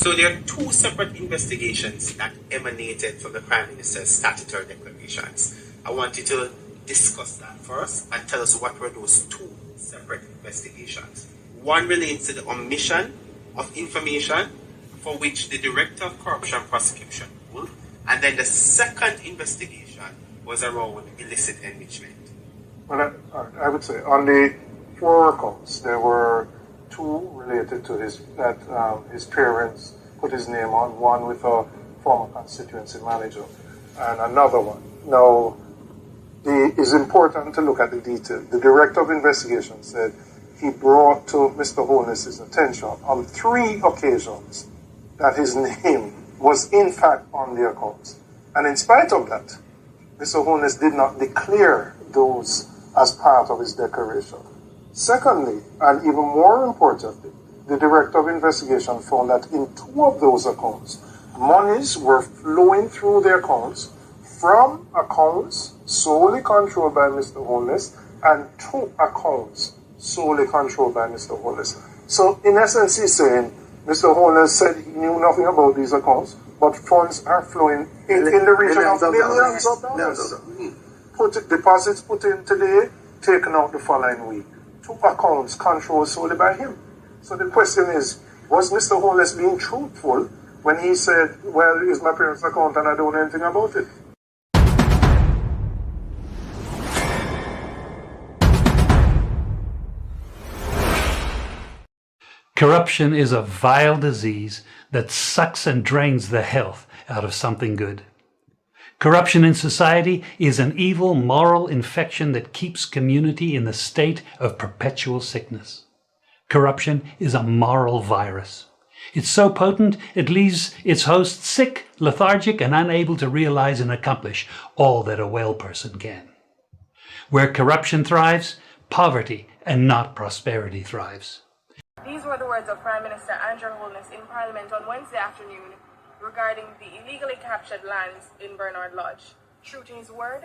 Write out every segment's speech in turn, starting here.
So there are two separate investigations that emanated from the Prime Minister's statutory declarations. I want you to discuss that first and tell us what were those two separate investigations. One relates to the omission of information for which the Director of Corruption Prosecution ruled, and then the second investigation was around illicit enrichment. Well, I would say on the 4 accounts, there were 2 related to his parents put his name on, one with a former constituency manager and another one. Now, it's important to look at the detail. The Director of Investigation said he brought to Mr. Holness's attention on 3 occasions that his name was in fact on the accounts. And in spite of that, Mr. Holness did not declare those as part of his declaration. Secondly, and even more importantly, the Director of Investigation found that in 2 of those accounts, monies were flowing through the accounts from accounts solely controlled by Mr. Holness and 2 accounts solely controlled by Mr. Holness. So in essence, he's saying Mr. Holness said he knew nothing about these accounts, but funds are flowing in the region of millions of dollars. Deposits put in today, taken out the following week. 2 accounts controlled solely by him. So the question is, was Mr. Holness being truthful when he said, well, it's my parents' account and I don't know anything about it? Corruption is a vile disease that sucks and drains the health out of something good. Corruption in society is an evil moral infection that keeps community in the state of perpetual sickness. Corruption is a moral virus. It's so potent it leaves its host sick, lethargic, and unable to realize and accomplish all that a well person can. Where corruption thrives, poverty and not prosperity thrives. These were the words of Prime Minister Andrew Holness in Parliament on Wednesday afternoon regarding the illegally captured lands in Bernard Lodge. True to his word,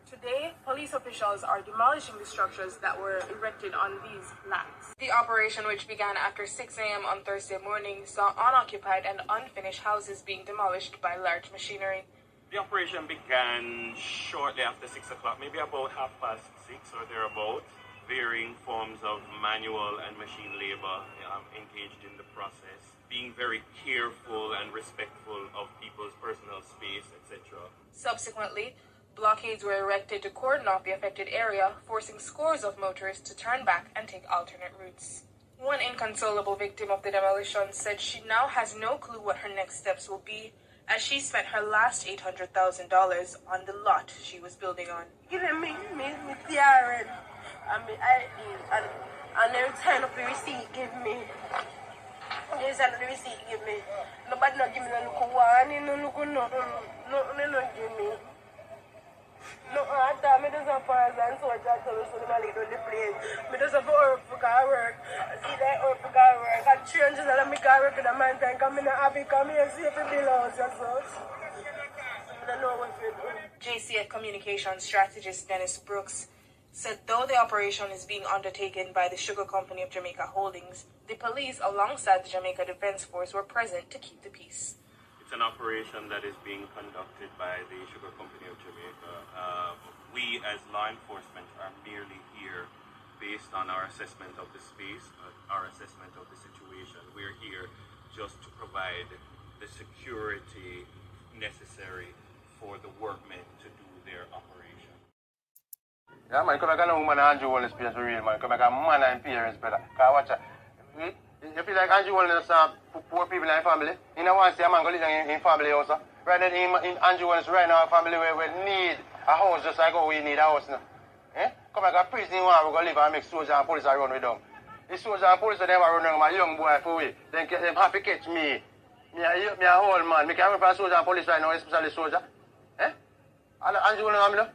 today police officials are demolishing the structures that were erected on these lands. The operation, which began after 6 a.m. on Thursday morning, saw unoccupied and unfinished houses being demolished by large machinery. The operation began shortly after 6 o'clock, maybe about 6:30 or thereabouts. Varying forms of manual and machine labor engaged in the process, being very careful and respectful of people's personal space, etc. Subsequently, blockades were erected to cordon off the affected area, forcing scores of motorists to turn back and take alternate routes. One inconsolable victim of the demolition said she now has no clue what her next steps will be, as she spent her last $800,000 on the lot she was building on. Giving me DRN. And every time of the receipt give me. Every time of the receipt give me. Nobody not give me no look one, no give me. No, I thought me just a pass and so I just tell me so I leave on the plane. Me just have to work for work. I see that work for work. I change and I make work in the mountain. Come in and have it, come here, see if it belongs or so. I don't know what to do. JCF communications strategist Dennis Brooks said though the operation is being undertaken by the Sugar Company of Jamaica Holdings, the police alongside the Jamaica Defence Force were present to keep the peace. It's an operation that is being conducted by the Sugar Company of Jamaica. We as law enforcement are merely here based on our assessment of the space, our assessment of the situation. We're here just to provide the security necessary for the workmen to do their operation. Yeah, man, come back and woman Andrew Wallace place for real, man. Come back and man and parents, brother. Cause watch out. You feel like Andrew Wallace poor people in the family. You know want to see a man go live in family also. Right then in Andrew Wallace right now family where we need a house just like how we need a house now. Eh? Come back and prison one we go live and make soldiers and police run with them. The soldiers and police them run with my young boy for we. Then them happy catch me. Me a old man. Me can't run for soldier and police right now, especially soldier. Eh? Andrew Wallace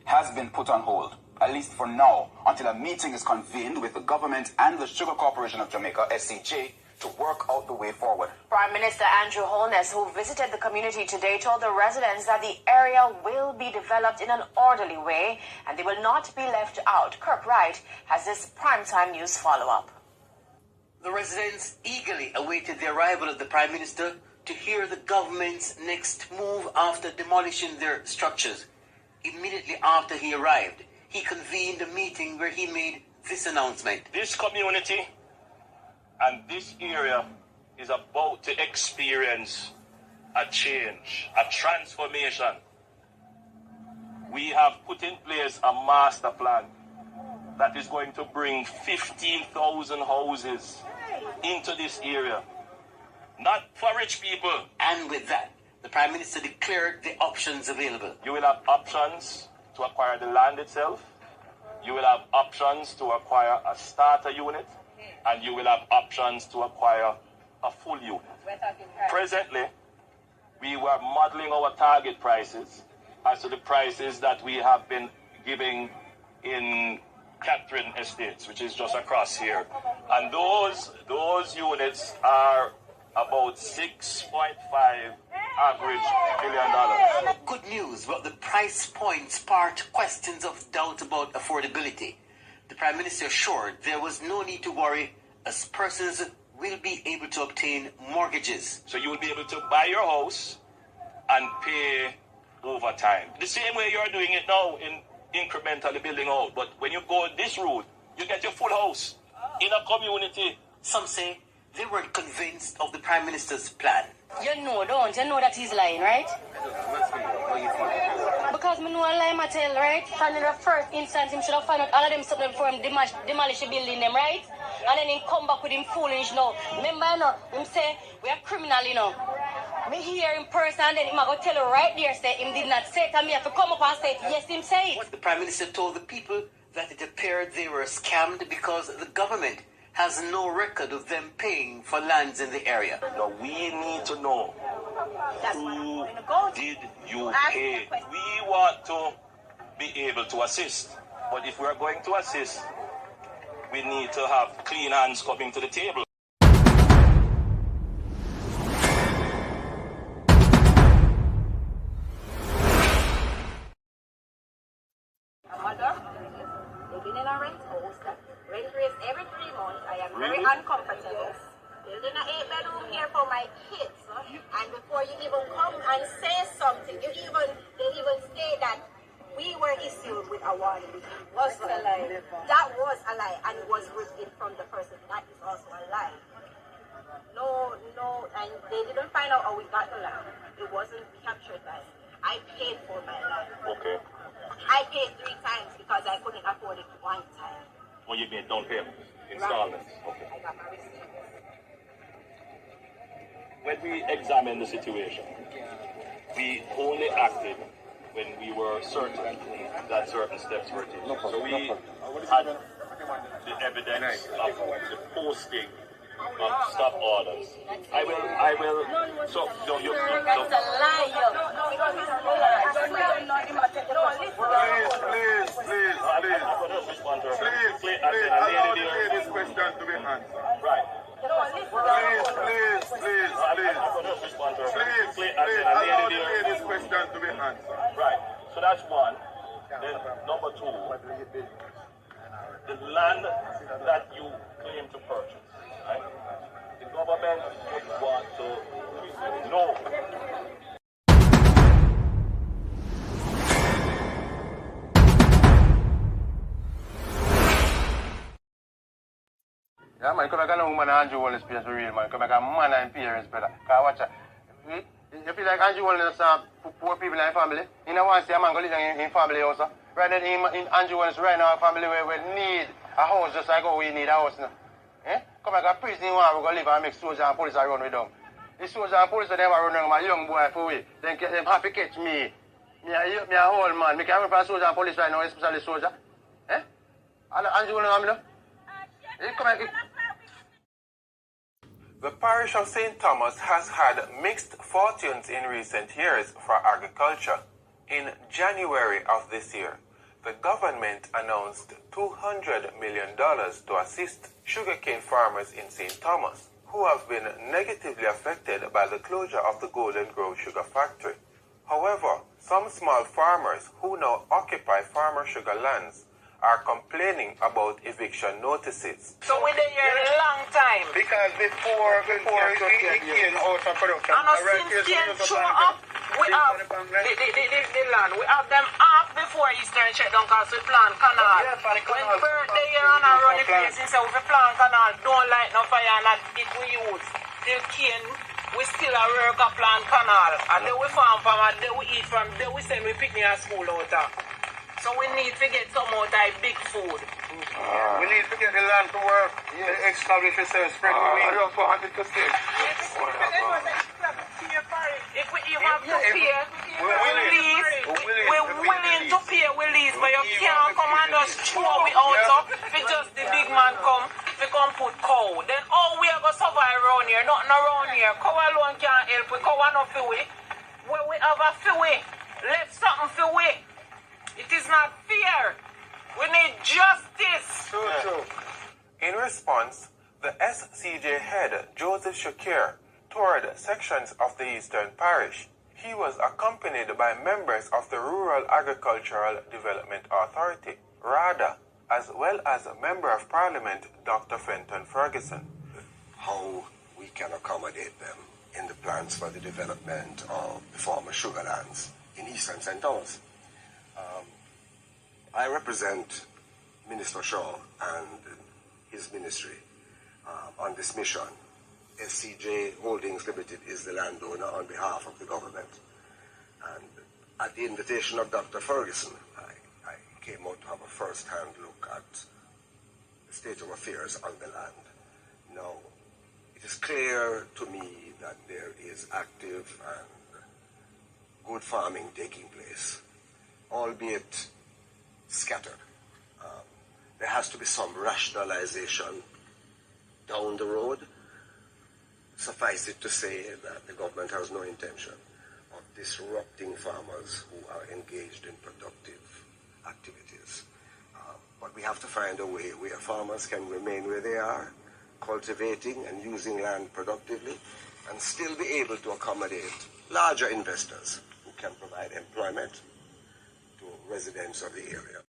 has been put on hold, at least for now, until a meeting is convened with the government and the Sugar Corporation of Jamaica, SCJ, to work out the way forward. Prime Minister Andrew Holness, who visited the community today, told the residents that the area will be developed in an orderly way and they will not be left out. Kirk Wright has this primetime news follow-up. The residents eagerly awaited the arrival of the Prime Minister to hear the government's next move after demolishing their structures. Immediately after he arrived, he convened a meeting where he made this announcement. This community and this area is about to experience a change, a transformation. We have put in place a master plan that is going to bring 15,000 houses into this area. Not for rich people. And with that, the Prime Minister declared the options available. You will have options to acquire the land itself. You will have options to acquire a starter unit. And you will have options to acquire a full unit. Presently, we were modeling our target prices as to the prices that we have been giving in Catherine Estates, which is just across here. And those units are about $6.5 average $1 billion. Good news, but the price point sparked questions of doubt about affordability. The Prime Minister assured there was no need to worry as persons will be able to obtain mortgages. So you will be able to buy your house and pay over time. The same way you're doing it now in incrementally building out. But when you go this route, you get your full house in a community. Some say they weren't convinced of the Prime Minister's plan. You know, don't you know that he's lying, right? Because me know a lie, Micheal, right? And in the first instance, him should have found out all of them something before him demolish the building them, right? And then him come back with him foolish now. Remember, you know, him say, we are criminal, you know. Me hear in person and then him go tell you right there, say him did not say it, and me have to come up and say it. Yes, him say it. The Prime Minister told the people that it appeared they were scammed because the government has no record of them paying for lands in the area. Now we need to know who did you pay. We want to be able to assist. But if we are going to assist, we need to have clean hands coming to the table. Very uncomfortable. Building an 8-bedroom here for my kids, and before you even come and say something, they even say that we were issued with a warning. Was a lie. That was a lie, and it was written from the person. That is also a lie. No, and they didn't find out how we got the land. It wasn't captured by me. I paid for my land. Okay. I paid 3 times because I couldn't afford it 1 time. Well, you made down payment, installments. Okay. I got my receipt. When we examined the situation, we only acted when we were certain that certain steps were taken. So we had the evidence of the posting of stop orders. I will, so, no, you, That's a lie, yo. Please. I'm going to respond to her. Please, allow the lady's question to be answered. Right. Please. I'm going to respond to her. Please, allow the lady's question to be answered. Right. So that's one. Then number 2, the land that you claim to purchase, right? The government would want to know. Yeah, man, come back and woman Andrew Wallace plays for real, man. Come back and man and parents better. Cause watch out. You feel like Andrew Wallace poor people in the family. You know want to see a man go live in family also. Right then in Andrew Wallace right now a family where we need a house just like how we need a house now. Eh? Come back and prison one we go live and make soldiers and police run with them. The soldiers and police them run with my young boy for we. Then them happy catch me. Me a whole man. Me can run for soldier and police right now, especially soldier. Eh? Andrew Wallace come back. The parish of St. Thomas has had mixed fortunes in recent years for agriculture. In January of this year, the government announced $200 million to assist sugarcane farmers in St. Thomas, who have been negatively affected by the closure of the Golden Grove Sugar Factory. However, some small farmers who now occupy farmer sugar lands are complaining about eviction notices. So we're there a long time. Because before he came out of production, and since Kane show up, we have the land. We have them half before Eastern shutdown because we plan canal. When birthday year and I run the place, he said, we plan canal, don't light no fire and that it we use. Till Kane, we still a work a plan canal. And then we farm from and then we eat from, then we send we picnic at school out there. So we need to get some out of big food. We need to get the land to work. Establish yourself, spread the weed. I don't want it to stay. If we have to pay, we're willing to pay, we lease, but you can't come and just throw we out up if just the big man come, we come put cow. Then all we are going to survive around here, nothing around here. Cow alone can't help, we cow not for we. When we have a for we, let something for we. It is not fair. We need justice. True. In response, the SCJ head, Joseph Shakir, toured sections of the Eastern Parish. He was accompanied by members of the Rural Agricultural Development Authority, RADA, as well as a Member of Parliament, Dr. Fenton Ferguson. How we can accommodate them in the plans for the development of the former sugar lands in Eastern St. Thomas. I represent Minister Shaw and his ministry on this mission. SCJ Holdings Limited is the landowner on behalf of the government. And at the invitation of Dr. Ferguson, I came out to have a first-hand look at the state of affairs on the land. Now, it is clear to me that there is active and good farming taking place, albeit scattered. There has to be some rationalization down the road. Suffice it to say that the government has no intention of disrupting farmers who are engaged in productive activities. But we have to find a way where farmers can remain where they are, cultivating and using land productively, and still be able to accommodate larger investors who can provide employment to residents of the area.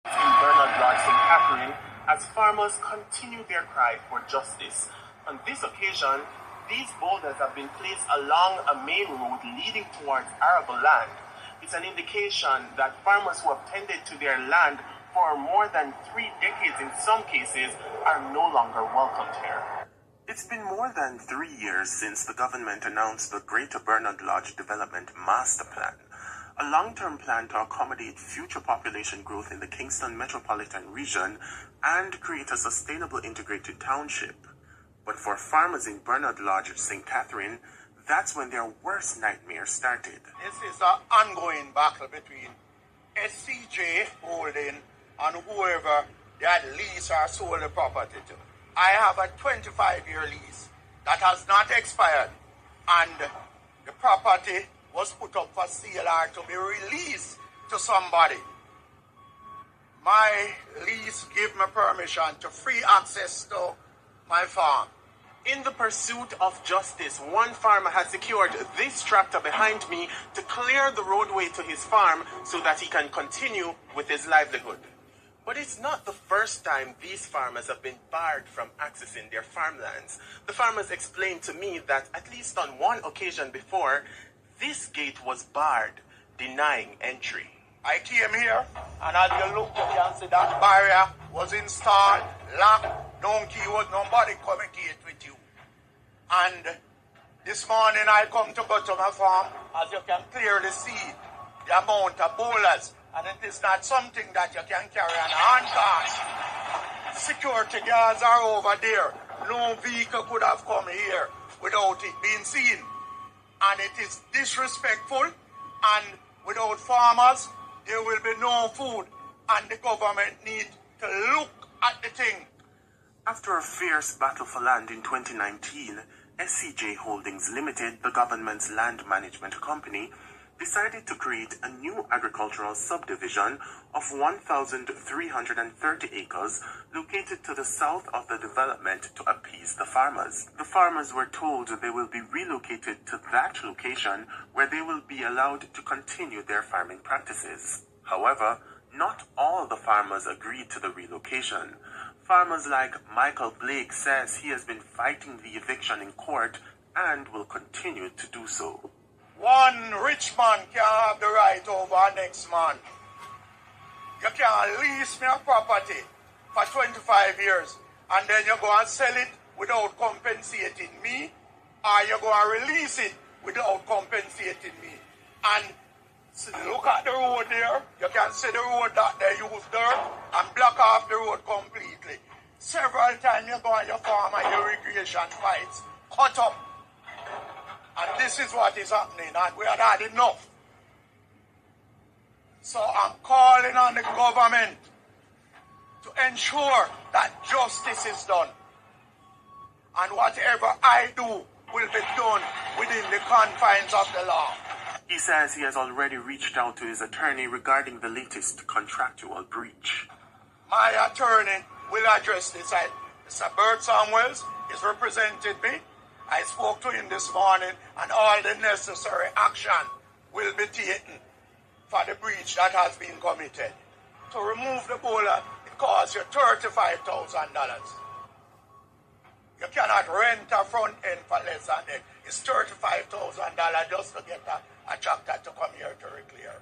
In Bernard Lodge, St. Catherine, as farmers continue their cry for justice. On this occasion, these boulders have been placed along a main road leading towards arable land. It's an indication that farmers who have tended to their land for more than 3 decades in some cases are no longer welcomed here. It's been more than 3 years since the government announced the Greater Bernard Lodge Development Master Plan, a long-term plan to accommodate future population growth in the Kingston metropolitan region and create a sustainable integrated township. But for farmers in Bernard Lodge, St. Catherine, that's when their worst nightmare started. This is an ongoing battle between SCJ Holding and whoever that lease or sold the property to. I have a 25-year lease that has not expired, and the property was put up for sale or to be released to somebody. My lease gave me permission to free access to my farm. In the pursuit of justice, one farmer has secured this tractor behind me to clear the roadway to his farm so that he can continue with his livelihood. But it's not the first time these farmers have been barred from accessing their farmlands. The farmers explained to me that at least on one occasion before, this gate was barred, denying entry. I came here, and as you look, you can see that barrier was installed, locked, no key, was nobody communicate with you. And this morning I come to go to my farm, as you can clearly see the amount of boulders, and it is not something that you can carry on a handcart. Security guards are over there. No vehicle could have come here without it being seen. And it is disrespectful, and without farmers, there will be no food, and the government need to look at the thing. After a fierce battle for land in 2019, SCJ Holdings Limited, the government's land management company, decided to create a new agricultural subdivision of 1,330 acres located to the south of the development to appease the farmers. The farmers were told they will be relocated to that location where they will be allowed to continue their farming practices. However, Not all the farmers agreed to the relocation. Farmers like Michael Blake says he has been fighting the eviction in court and will continue to do so. One rich man can't have the right over our next man. You can't lease me a property for 25 years and then you go and sell it without compensating me, or you go and release it without compensating me. And look at the road there. You can see the road that they use dirt and block off the road completely. Several times you go on your farm and your irrigation pipes cut up. And this is what is happening, and we had had enough. So I'm calling on the government to ensure that justice is done. And whatever I do will be done within the confines of the law. He says he has already reached out to his attorney regarding the latest contractual breach. My attorney will address this. Mr. Bert Samuels has represented me. I spoke to him this morning, and all the necessary action will be taken for the breach that has been committed. To remove the bowler, it costs you $35,000. You cannot rent a front end for less than that. It's $35,000 just to get a tractor to come here to reclear.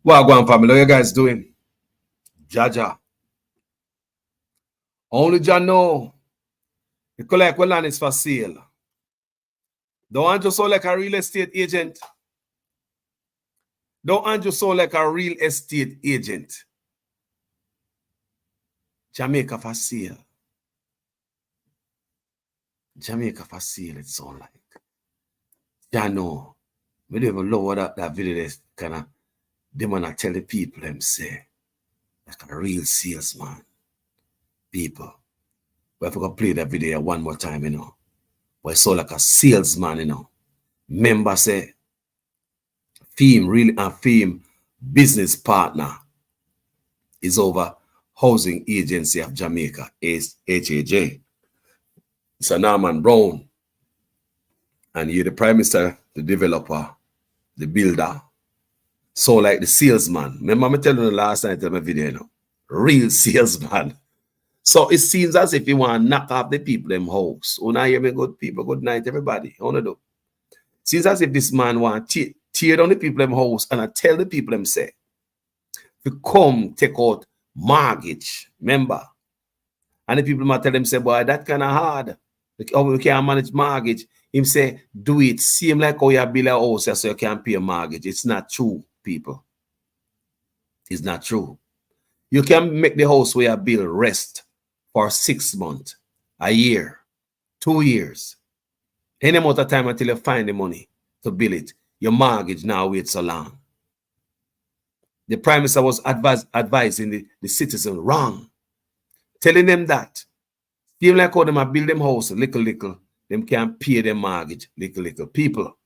Wagwan family, how you guys doing? Jaja. Only Jah know the collect well land is for sale. Don't want you so like a real estate agent. Don't want you so like a real estate agent. Jamaica for sale. Jamaica for sale, it sound like. Jah know. We don't even know what that video is kind of. They wanna tell the people them say, like a real salesman. People. We have to play that video one more time, you know. But it's so like a salesman, you know. Member say, Fame business partner is over Housing Agency of Jamaica, HAJ. It's a Norman Brown. And you're the Prime Minister, the developer, the builder. So like the salesman. Remember me telling you the last night in my video, you know, real salesman. So it seems as if you want to knock off the people them house. Una hear me, good people, good night everybody. How do? Seems as if this man want to tear down the people them house and I tell the people them say, to come take out mortgage, remember? And the people might tell them say, boy, that kind of hard. We can't manage mortgage. Him say, do it. Seem like how you build a house so you can't pay a mortgage. It's not true. People, it's not true. You can make the house where you build rest for 6 months, a year, 2 years, any amount of time until you find the money to build it. Your mortgage now wait so long. The Prime Minister was advising the citizen wrong, telling them that even like how them build them house little, them can't pay their mortgage little. People,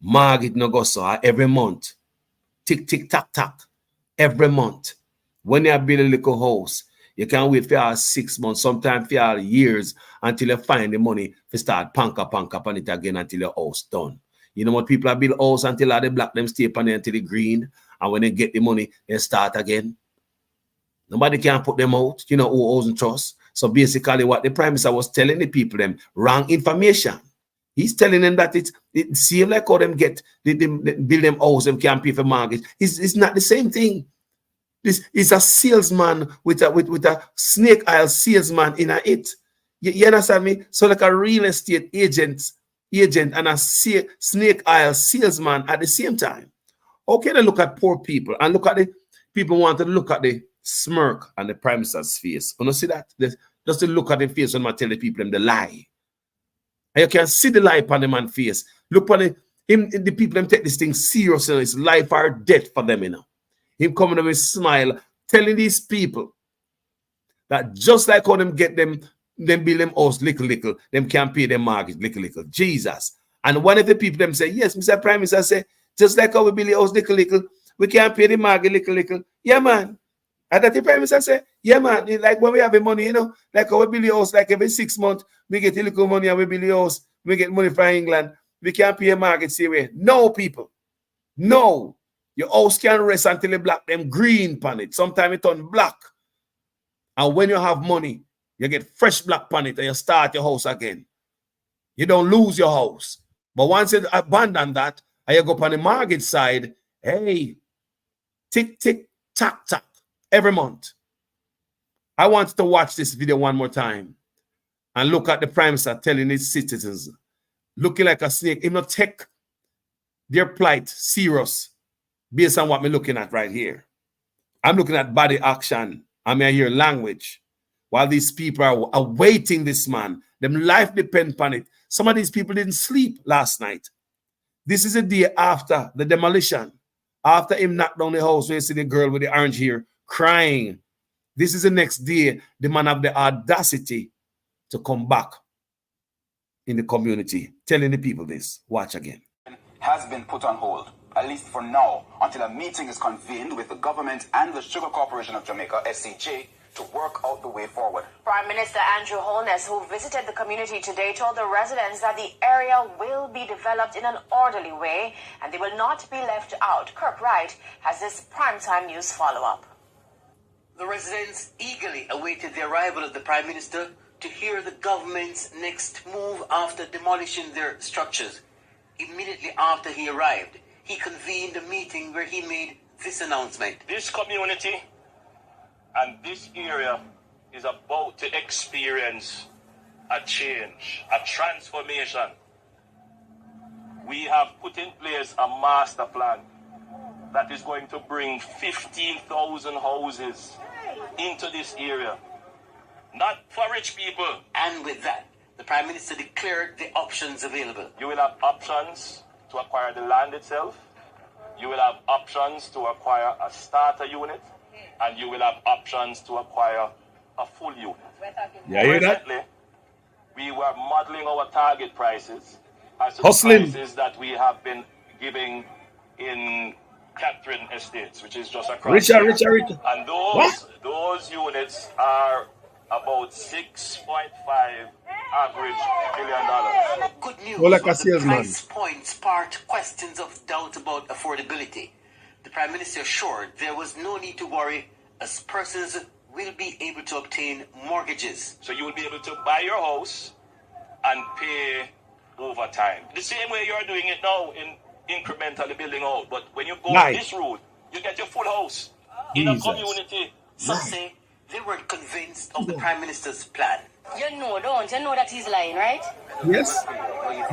mortgage no go so every month. Tick, tick, tack, tack. Every month. When you build a little house, you can wait for 6 months, sometimes for years, until you find the money to start pank up on it again until your house done. You know what people build house until they black them stay upon it until the green, and when they get the money, they start again. Nobody can put them out, you know, who owes and trust. So basically what the Prime Minister was telling the people them, wrong information. He's telling them that it seems like how them get they build them house, them can't pay for mortgage. It's not the same thing. This is a salesman with a snake oil salesman in it. You understand me? So like a real estate agent and a snake oil salesman at the same time. Okay, they look at poor people and look at the people want to look at the smirk on the Prime Minister's face. You know, see that? Just to look at the face when I tell the people them the lie. And you can see the light on the man's face. Look on him, the people them take this thing seriously. It's life or death for them, you know. Him coming with a smile, telling these people that just like how them get them build them house little, them can pay them mortgage little. Jesus. And one of the people them say, yes, Mr. Prime Minister say, just like how we build the house little, we can pay the mortgage little. Yeah, man. And that the Prime Minister say, yeah, man, like when we have the money, you know, like how we build the house, like every 6 months, we get a little money and we build the house, we get money from England, we can't pay a mortgage same way. No, people. No. Your house can rest until you black them green pan it. Sometimes it turn black. And when you have money, you get fresh black pan it and you start your house again. You don't lose your house. But once you abandon that and you go up on the mortgage side, hey, tick, tick, tack, tack, every month. I want to watch this video one more time and look at the Prime Minister telling his citizens, looking like a snake, if not take their plight serious based on what I'm looking at right here. I'm looking at body action. I hear language. While these people are awaiting this man, them life depends upon it. Some of these people didn't sleep last night. This is a day after the demolition. After him knocked down the house, where you see the girl with the orange hair crying. This is the next day the man have the audacity to come back in the community, telling the people this. Watch again. Has been put on hold, at least for now, until a meeting is convened with the government and the Sugar Corporation of Jamaica, SCJ, to work out the way forward. Prime Minister Andrew Holness, who visited the community today, told the residents that the area will be developed in an orderly way and they will not be left out. Kirk Wright has this primetime news follow-up. The residents eagerly awaited the arrival of the Prime Minister to hear the government's next move after demolishing their structures. Immediately after he arrived, he convened a meeting where he made this announcement. This community and this area is about to experience a change, a transformation. We have put in place a master plan that is going to bring 15,000 houses into this area. Not for rich people. And with that, the Prime Minister declared the options available. You will have options to acquire the land itself. You will have options to acquire a starter unit. And you will have options to acquire a full unit. Yeah, hear that? Recently, we were modeling our target prices as the Hustling. prices that we have been giving in Catherine Estates, which is just across. Richard. And those units are about $6.5 average $1 million. Good news, Well, like a the salesman. price point sparked questions of doubt about affordability. The Prime Minister assured there was no need to worry as persons will be able to obtain mortgages. So you will be able to buy your house and pay over time. The same way you're doing it now in incrementally building out. But when you go this route, you get your full house in a community. Some say they weren't convinced of the Prime Minister's plan. You know, don't you know that he's lying, right? Yes.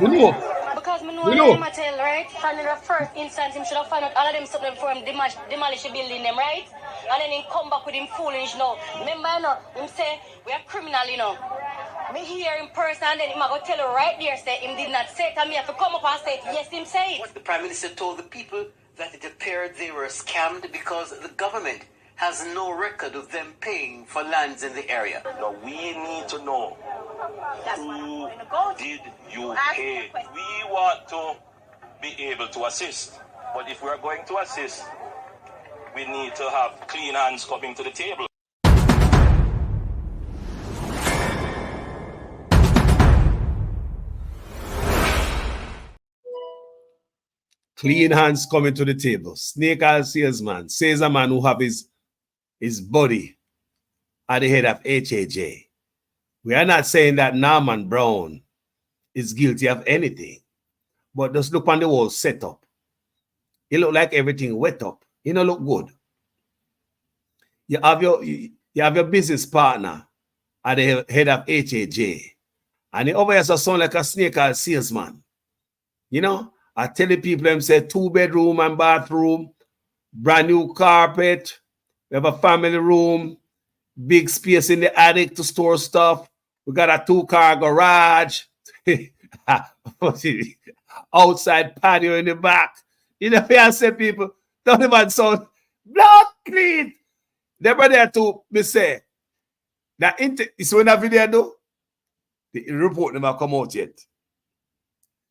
You know. Because me know We know. him a tell, right? From the first instance, him should have found out all of them something for him demolish the building them, right? And then he come back with him foolish now. Remember, you know, him say, we are criminal, you know. Me hear in person and then him a go tell you right there, say him did not say it, and me have to come up and say it. Yes, him say it. The Prime Minister told the people that it appeared they were scammed because the government has no record of them paying for lands in the area. Now we need to know who did you pay. We want to be able to assist. But if we're going to assist, we need to have clean hands coming to the table. Clean hands coming to the table. Snake oil salesman. Says a man who have his body at the head of HAJ. We are not saying that Norman Brown is guilty of anything. But just look on the whole setup. It look like everything wet up. It don't look good. You have your business partner at the head of HAJ. And he over here sound like a snake oil salesman. You know? I tell the people them say 2-bedroom and bathroom, brand new carpet, we have a family room, big space in the attic to store stuff. We got a 2-car garage. outside patio in the back. You know, I say people don't even sound blood clean. They were there to me say that you see when that video do, the report never come out yet.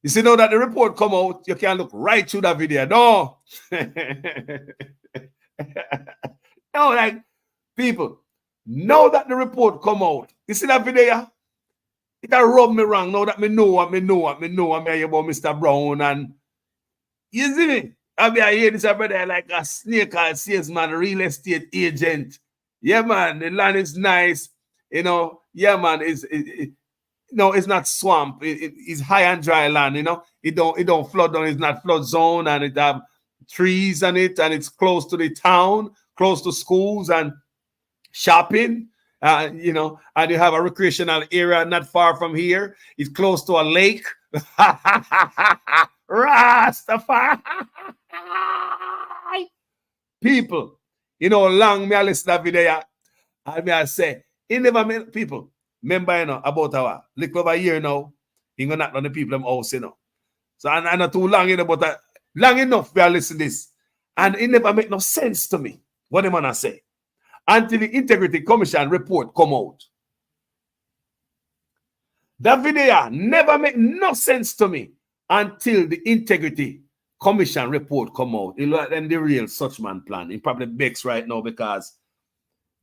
You see now that the report come out, you can look right through that video. No. No, like people, now that the report come out, you see that video? It can rub me wrong now that me know what me know. I'm here about Mr. Brown and you see me? I hear this brother like a snake or salesman, real estate agent. Yeah, man, the land is nice. You know, yeah, man, no, it's not swamp. It's high and dry land, you know. It don't flood down, it's not flood zone, and it have trees on it, and it's close to the town, close to schools and shopping. You know, and you have a recreational area not far from here. It's close to a lake. Rastafari. People, you know, long me I listen to that video, and me I say, he never met people. Remember, you know, about our little over a year now, he gonna knock on the people in house, you know. So and not too long, you know, but long enough we are listening to this. And it never make no sense to me. What am I say? Until the Integrity Commission report come out. That video never make no sense to me until the Integrity Commission report come out. And the real Suchman plan. It probably begs right now because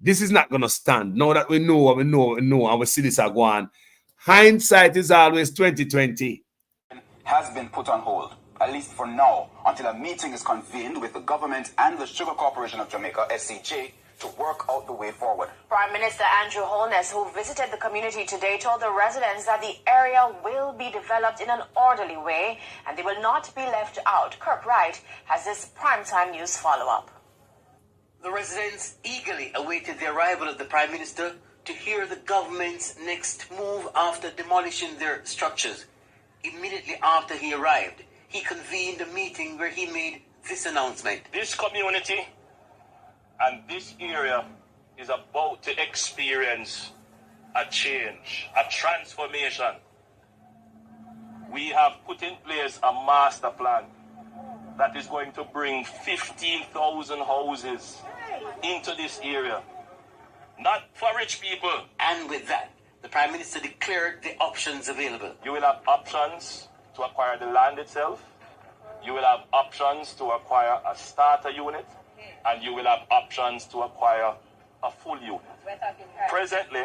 this is not going to stand. Now that we know, and we see this are going. Hindsight is always 2020. Has been put on hold, at least for now, until a meeting is convened with the government and the Sugar Corporation of Jamaica, SCJ, to work out the way forward. Prime Minister Andrew Holness, who visited the community today, told the residents that the area will be developed in an orderly way and they will not be left out. Kirk Wright has this primetime news follow-up. The residents eagerly awaited the arrival of the Prime Minister to hear the government's next move after demolishing their structures. Immediately after he arrived, he convened a meeting where he made this announcement. This community and this area is about to experience a change, a transformation. We have put in place a master plan that is going to bring 15,000 houses into this area. Not for rich people. And with that, the Prime Minister declared the options available. You will have options to acquire the land itself. You will have options to acquire a starter unit. And you will have options to acquire a full unit. Presently,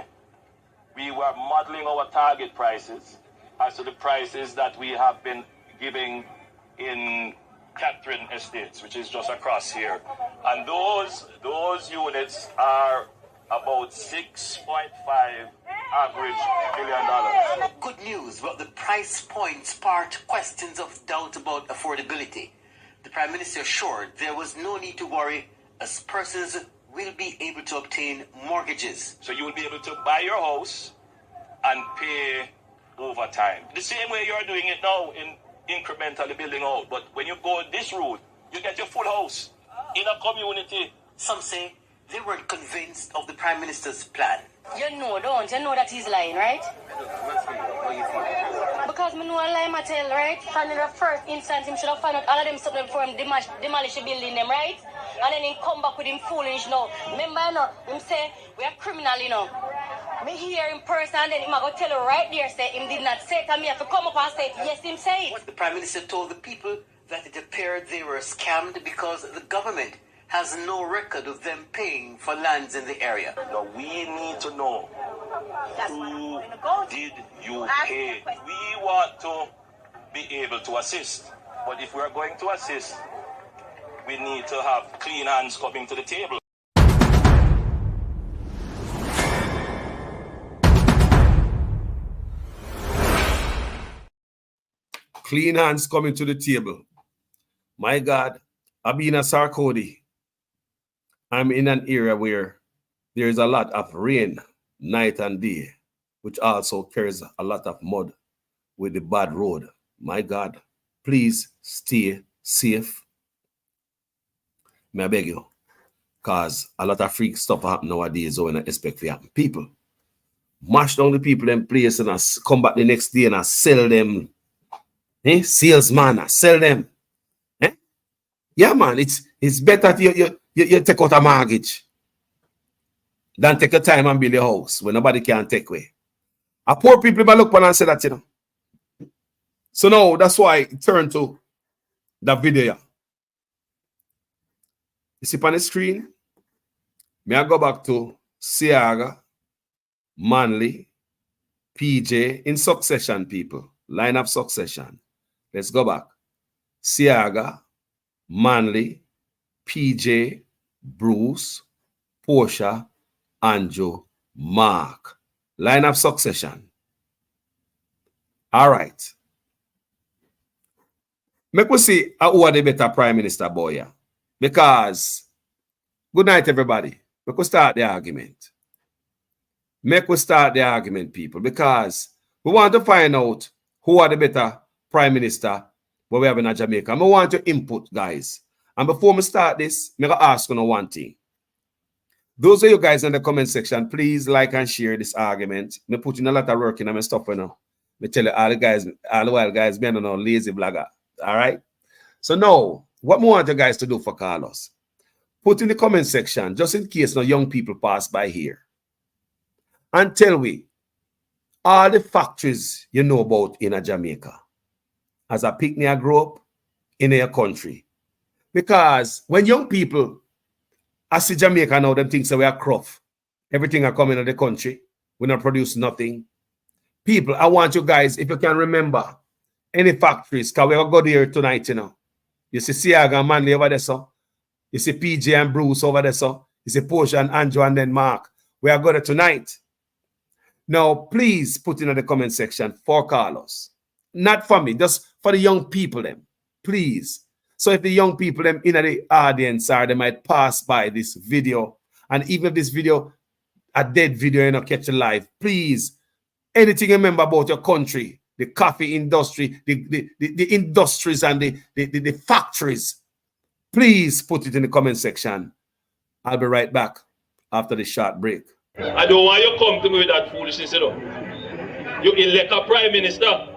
we were modeling our target prices as to the prices that we have been giving in Catherine Estates, which is just across here. And those units are about $6.5 average $1 million. Good news, but the price point sparked questions of doubt about affordability. The Prime Minister assured there was no need to worry as persons will be able to obtain mortgages. So you will be able to buy your house and pay over time. The same way you're doing it now in incrementally building out. But when you go this route, you get your full house in a community. Some say they weren't convinced of the Prime Minister's plan. You know, don't you know that he's lying, right? Because me know a lie I tell, right? And in the first instance, him should have found out all of them something for him demolish the building them, right? And then he come back with him foolish, you know. Remember, you know, him say, we are criminal, you know. Me hear in person and then him I go tell you right there, say, him did not say it, and me have to come up and say it, yes, him say it. The Prime Minister told the people that it appeared they were scammed because the government has no record of them paying for lands in the area. Now we need to know who did you pay. We want to be able to assist. But if we're going to assist, we need to have clean hands coming to the table. Clean hands coming to the table. My God, I've been a Sarkodie. I'm in an area where there is a lot of rain night and day, which also carries a lot of mud with the bad road. My God, please stay safe. May I beg you? Because a lot of freak stuff happen nowadays when I expect to happen. People, mash down the people in place and come back the next day and sell them. Salesman, sell them. Yeah, man, it's better you take out a mortgage than take a time and build a house when nobody can take away. A poor people might look and say that, you know. So now that's why I turn to the video. You see on the screen? May I go back to Seaga, Manley, PJ in succession, people. Line up succession. Let's go back. Seaga, Manley, PJ, Bruce, Portia, Andrew, Mark. Line up succession. All right. Make we see who are the better Prime Minister, boy. Because, good night, everybody. Make we start the argument. Make we start the argument, people. Because we want to find out who are the better Prime Minister what we have in Jamaica. I want your input, guys. And before we start this, I'm going to ask you one thing. Those of you guys in the comment section, please like and share this argument. I put in a lot of work in my stuff, you know. I tell you, all the while, guys, being a lazy blogger. All right? So now, what we want you guys to do for Carlos, put in the comment section, just in case no young people pass by here, and tell me all the factories you know about in Jamaica. As a picnic, I grew up in a country. Because when young people, I see Jamaica now, them think so we are cruff. Everything are coming in the country. We not produce nothing. People, I want you guys, if you can remember, any factories, because we will go there tonight, you know. You see Seaga and Manley over there, so. You see PJ and Bruce over there, so. You see Portia and Andrew and then Mark. We are going there tonight. Now, please put in the comment section for Carlos. Not for me, just for the young people, them. Please. So if the young people them in the audience are, they might pass by this video. And even if this video, a dead video, you know, catch a live, please, anything you remember about your country, the coffee industry, the industries and the factories, please put it in the comment section. I'll be right back after the short break. I don't want you to come to me with that foolishness, you know. You elect a prime minister,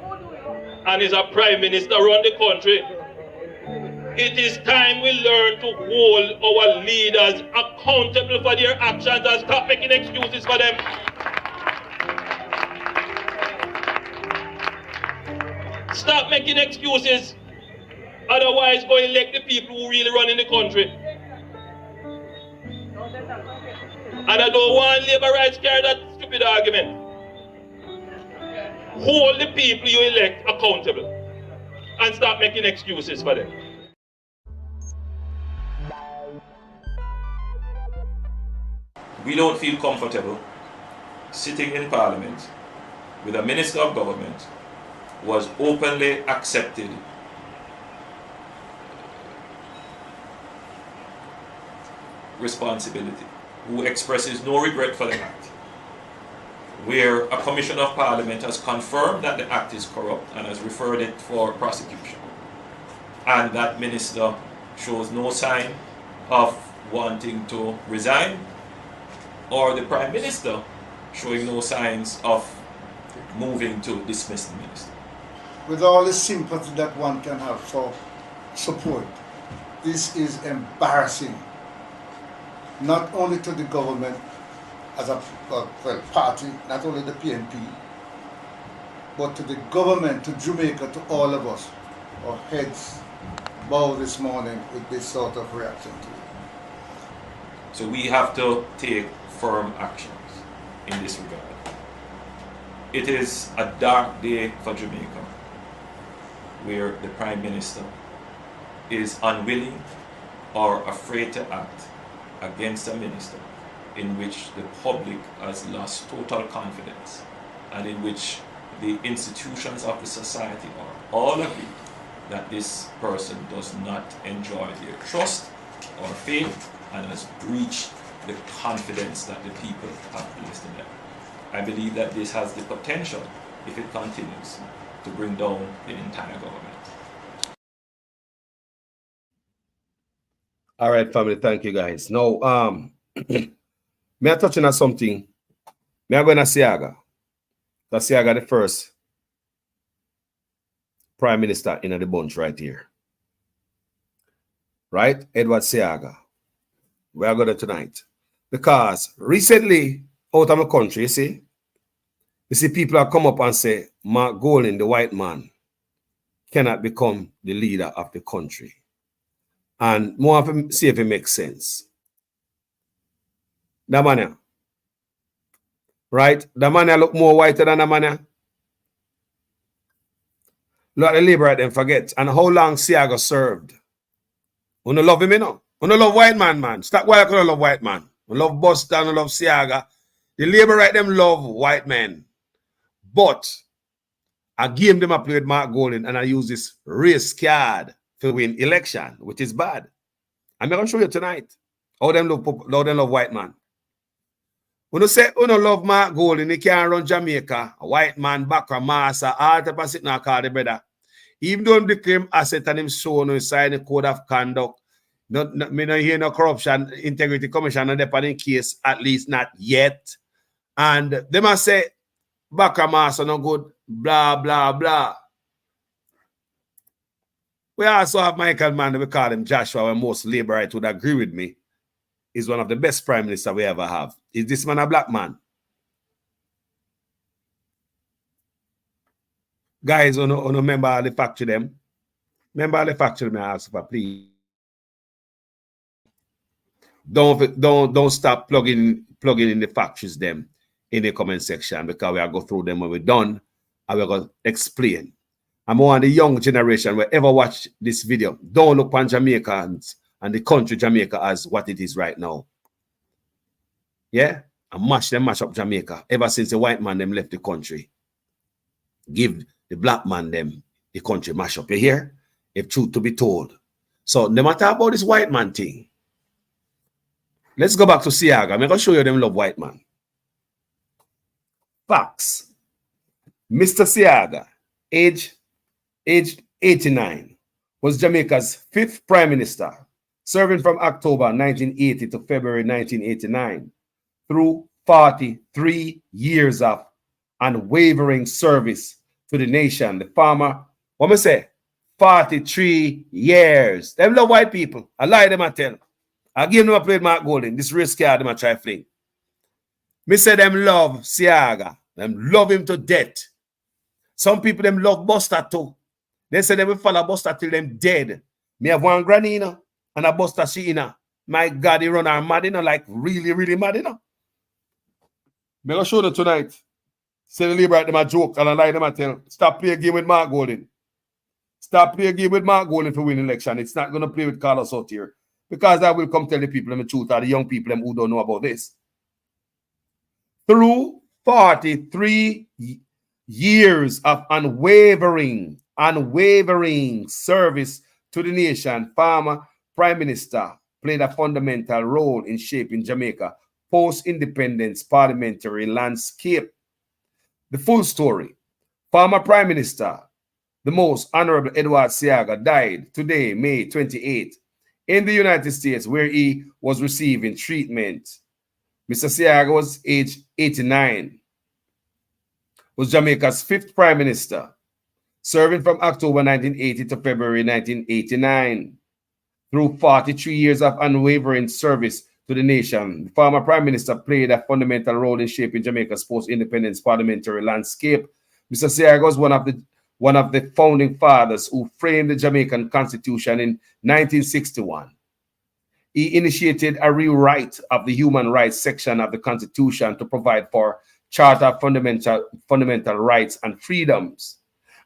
and is a prime minister run the country. It is time we learn to hold our leaders accountable for their actions and stop making excuses for them. Stop making excuses. Otherwise, go elect the people who really run in the country. And I don't want labor rights carry that stupid argument. Hold the people you elect accountable and stop making excuses for them. We don't feel comfortable sitting in Parliament with a Minister of Government who has openly accepted responsibility, who expresses no regret for the act, where a Commissioner of Parliament has confirmed that the act is corrupt and has referred it for prosecution, and that minister shows no sign of wanting to resign, or the Prime Minister showing no signs of moving to dismiss the minister. With all the sympathy that one can have for support, this is embarrassing, not only to the government as a party, not only the PNP, but to the government, to Jamaica, to all of us. Our heads bow this morning with this sort of reaction to it. So we have to take firm actions in this regard. It is a dark day for Jamaica, where the Prime Minister is unwilling or afraid to act against a minister in which the public has lost total confidence and in which the institutions of the society are all agree that this person does not enjoy their trust or faith and has breached the confidence that the people have placed in them. I believe that this has the potential, if it continues, to bring down the entire government. All right, family, thank you guys. Now, may I touch on something Me are going to Seaga. Because Seaga the first prime minister in the bunch right here. Right? Edward Seaga. We are going to tonight. Because recently, out of the country, you see people have come up and say, Mark Golding, the white man, cannot become the leader of the country. And more of him, see if it makes sense. The man, right? The man look more whiter than the man. Look at the labor right then, forget. And how long Seaga served. You don't love him, you know? You don't love white man. Stop why I could love white man. You love Boston, you love Seaga. The labor right them love white men. But I give them a play with Mark Golding and I use this race card to win election, which is bad. I'm going to show you tonight how them love white man. When you say you don't love Mark Golding, he can't run Jamaica, a white man, backer, master, all type of sitting and call the brother. Even though they claim asset and him so no sign the code of conduct, me no hear no corruption, integrity commission on the case, at least not yet. And they must say, backer master no good, blah, blah, blah. We also have Micheal Man, we call him Joshua, where most laborites would agree with me. He's one of the best prime ministers we ever have. Is this man a black man? Guys, on remember the factory them. Remember the factory me ask for, please. Don't stop plugging in the factories them in the comment section because we are go through them when we're done and we're going to explain. I'm on the young generation where ever watch this video. Don't look on Jamaicans and the country Jamaica as what it is right now. Yeah? And mash up Jamaica ever since the white man them left the country. Give the black man them the country mash up. You hear? If truth to be told. So no matter about this white man thing. Let's go back to Seaga. I'm going to show you them love white man. Facts. Mr. Seaga, age 89, was Jamaica's fifth prime minister, serving from October 1980 to February 1989 through 43 years of unwavering service to the nation. The farmer, what me say? 43 years. Them love white people. I lie them I tell. I give them a play Mark Golding. This race card them I try fling. Me say them love Seaga. Them love him to death. Some people them love Buster too. They say they will follow Buster till them dead. Me have one granny, you know, and a Buster she, you know. My God, he run her mad, you know, like really, really mad, you know. Me gonna show them tonight. Say the liberate them a joke and I lie them a tell. Stop playing a game with Mark Golding. Stop playing a game with Mark Golding for win election. It's not gonna play with Carlos out here. Because I will come tell the people the truth or the young people who don't know about this. Through 43 years of unwavering service to the nation, former Prime Minister played a fundamental role in shaping Jamaica post-independence parliamentary landscape. The full story. Former Prime Minister, the most Honorable Edward Seaga, died today, May 28, in the United States, where he was receiving treatment. Mr. Seaga was age 89, was Jamaica's fifth prime minister, serving from October 1980 to February 1989. Through 43 years of unwavering service to the nation, the former prime minister played a fundamental role in shaping Jamaica's post-independence parliamentary landscape. Mr. Seaga was one of the founding fathers who framed the Jamaican Constitution in 1961. He initiated a rewrite of the human rights section of the Constitution to provide for Charter of fundamental rights and freedoms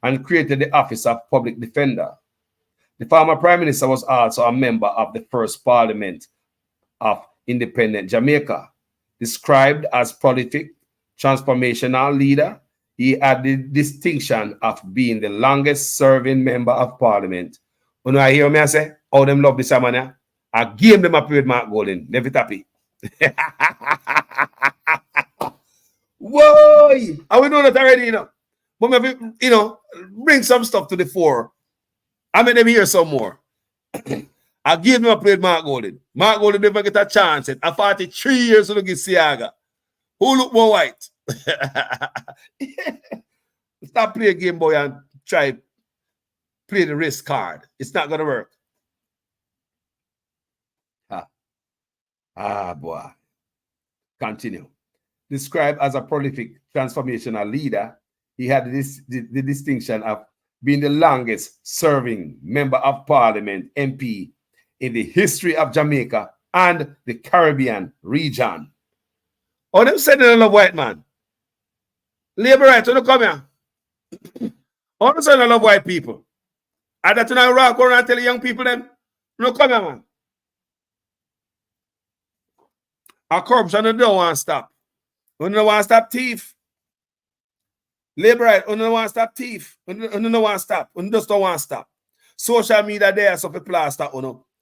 and created the Office of Public Defender. The former Prime Minister was also a member of the first Parliament of independent Jamaica. Described as prolific, transformational leader, he had the distinction of being the longest serving member of Parliament. When I hear me, I say, oh, them love this man. I give them a play with Mark Golding. Never happy. Whoa! I we know that already, you know. But maybe, you know, bring some stuff to the fore. I made them hear some more. I give them a play with Mark Golding. Mark Golding never get a chance at 43 years to look at Seaga. Who look more white? Stop playing Game Boy and try play the risk card. It's not going to work. Boy. Continue. Described as a prolific transformational leader, he had the distinction of being the longest serving member of parliament, MP, in the history of Jamaica and the Caribbean region. Oh, them said they love white man. Labor rights, don't come here. Oh, them said they love white people. And that now rock around and tell the young people them, no come here, man. Our corruption don't want to stop. We don't want to stop thief. Labor right, we don't want to stop thief. We don't want to stop. We just don't want to stop. Social media there, so for plaster,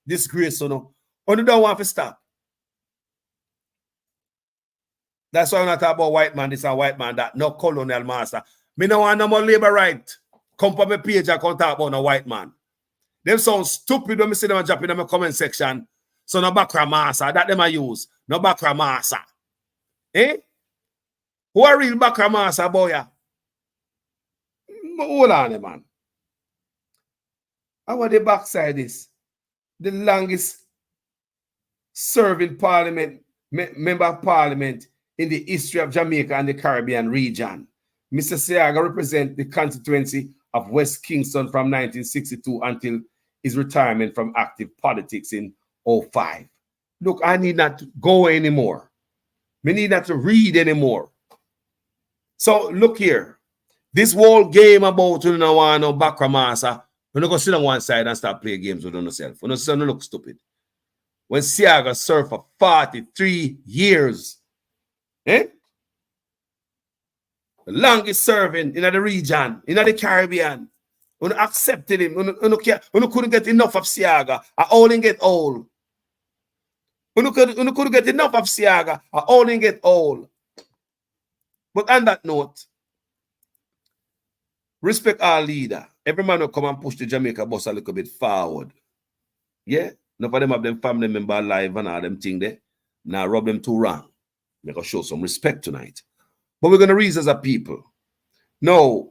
disgrace, we don't want to stop. That's why I'm not talking about white man, this and white man, that, no colonial master. Me no want no more labor right. Come from my page and come talk about no white man. Them sound stupid when me see them and drop in my comment section. So no background master, that them I use. No background master. Eh? Who are real background master, boy? Hold on, man. How the backside is? The longest serving parliament, member of parliament in the history of Jamaica and the Caribbean region. Mr. Seaga represents the constituency of West Kingston from 1962 until his retirement from active politics in 2005. Look, I need not to go anymore. Me need not to read anymore. So look here. This whole game about you know want no background master. We're not going to sit on one side and start playing games with yourself. We're not going to look stupid. When Seaga served for 43 years, the longest serving in the region, in the Caribbean, when accepted him, when couldn't get enough of Seaga, I only get old. When couldn't get enough of Seaga, I only get old. But on that note, respect our leader. Every man will come and push the Jamaica bus a little bit forward. Yeah? None of them have them family member alive and all them thing there. Now rub them too wrong. We're going to show some respect tonight. But we're going to reason as a people. Now,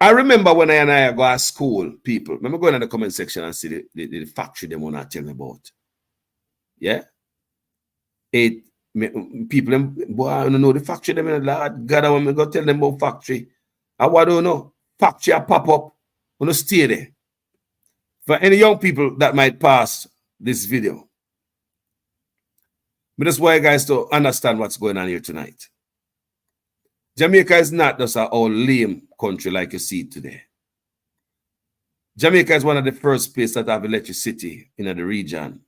I remember when I go to school, people. Remember going in the comment section and see the factory they want to tell me about. Yeah? People, boy, I don't know the factory. Them, Lord God, I want me to go tell them about factory. I don't know. Factory a pop up. I want to stay there. For any young people that might pass this video. But that's why you guys to understand what's going on here tonight. Jamaica is not just an old lame country like you see today. Jamaica is one of the first places that have electricity in the region.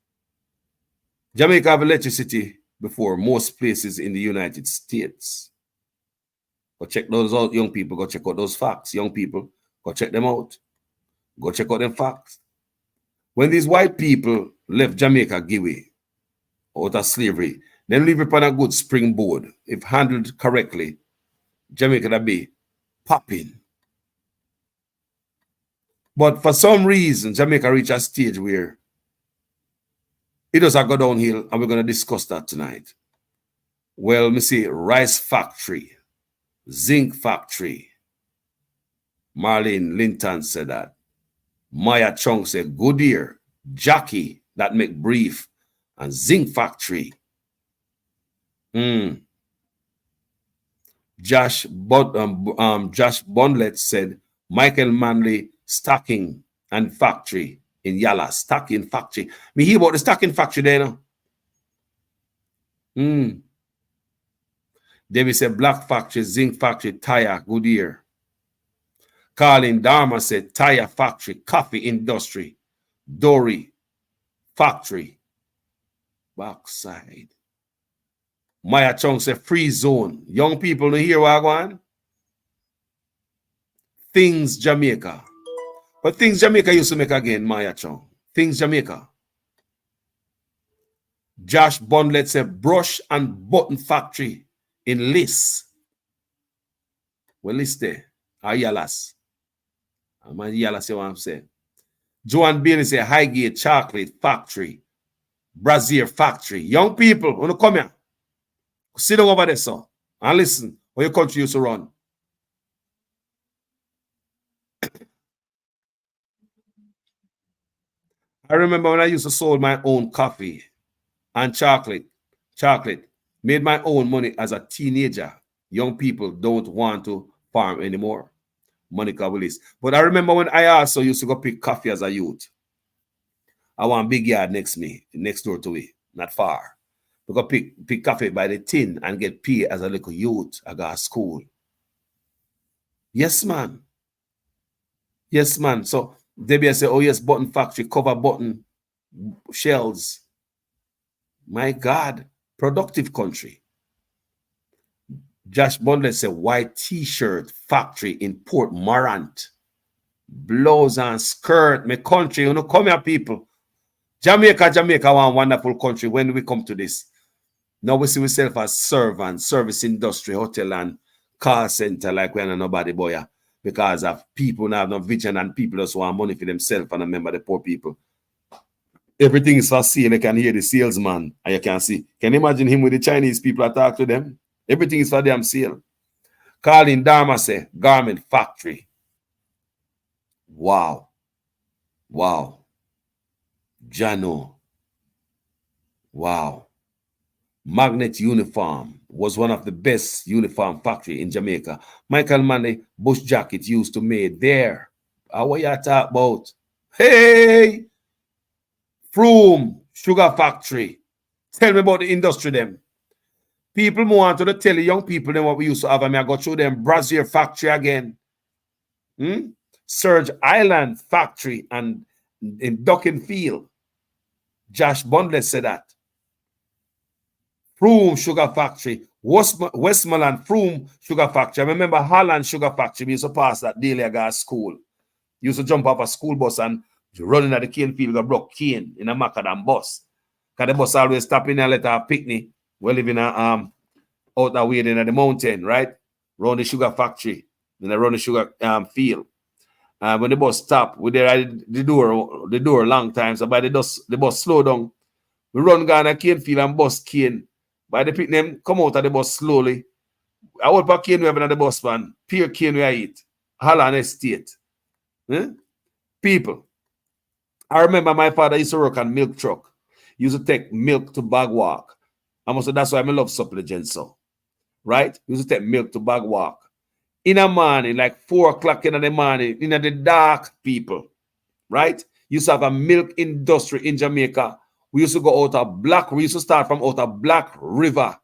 Jamaica have electricity before most places in the United States. Go check those out, young people. Go check out those facts, young people. Go check them out. Go check out them facts. When these white people left Jamaica Giwi out of slavery, they leave upon a good springboard. If handled correctly, Jamaica would be popping. But for some reason, Jamaica reached a stage where it does go downhill, and we're going to discuss that tonight. Well, me see rice factory, zinc factory. Marlene Linton said that. Maya Chung said, good year, Jackie, that make brief, and zinc factory. Josh Bondlet said, Michael Manley stocking and factory in Yala. Stocking factory. Me hear about the stocking factory there now. David said, black factory, zinc factory, tire, good year. Colin Dharma said, tire factory, coffee industry, Dory factory, backside. Maya Chung said, free zone. Young people don't hear what I want. Things Jamaica. But Things Jamaica used to make again, Maya Chung. Things Jamaica. Josh Bondlet said, brush and button factory in Liss. Well, Liss there. Ayalas. I'm Yalas, what I'm saying. Joanne Bailey said, Highgate chocolate factory. Brazier factory. Young people, want to come here. Sit down over there, sir. And listen, where your country used to run. I remember when I used to sell my own coffee and chocolate, made my own money as a teenager. Young people don't want to farm anymore. Monica Willis. But I remember when I also used to go pick coffee as a youth. I want a big yard next door to me, not far. We go pick coffee by the tin and get paid as a little youth. I got school. Yes, man. Yes, man. So Debbie say, oh yes, button factory, cover button shells. My God, productive country. Josh Bundler said, white t-shirt factory in Port Morant. Blouse and skirt, my country. You know, come here, people. Jamaica, one wonderful country when we come to this. Now we see ourselves as servants, service industry, hotel and car center like we are nobody boy. Because of people now have no vision and people just want money for themselves and remember the poor people. Everything is for sale. You can hear the salesman and you can see. Can you imagine him with the Chinese people that talk to them? Everything is for them sale. Colin Dharma say, garment factory. Wow. Wow. Jano. Wow. Magnet Uniform was one of the best uniform factory in Jamaica. Michael Manley bush jacket used to made there. What you talk about? Hey! Froome Sugar Factory. Tell me about the industry them. People want to tell the young people them what we used to have. I mean, I go through them Brazier Factory again. Surge Island Factory and in Docking Field. Josh Bundler said that. Froome Sugar Factory. Westmoreland Froome Sugar Factory. I remember Holland Sugar Factory. We used to pass that daily I got school. Used to jump off a school bus and running at the cane field, got broke cane in a macadam bus. Because the bus always stop in and let our picnic. We live in a out that way in the mountain, right? Run the sugar factory. Then I run the sugar field. When the bus stop, we there at the door long time. So by the bus slow down. We run down a cane field and bus cane. By the picnic, come out of the bus slowly. I would pack cane we have in the bus van. Pure cane we eat. Holland Estate. People. I remember my father used to work on milk truck. He used to take milk to Bagwalk. That's why I love supplement so. Right? He used to take milk to Bagwalk. In the morning, like 4 o'clock in the morning, in the dark, people. Right? Used to have a milk industry in Jamaica. We used to go we used to start from out of Black River,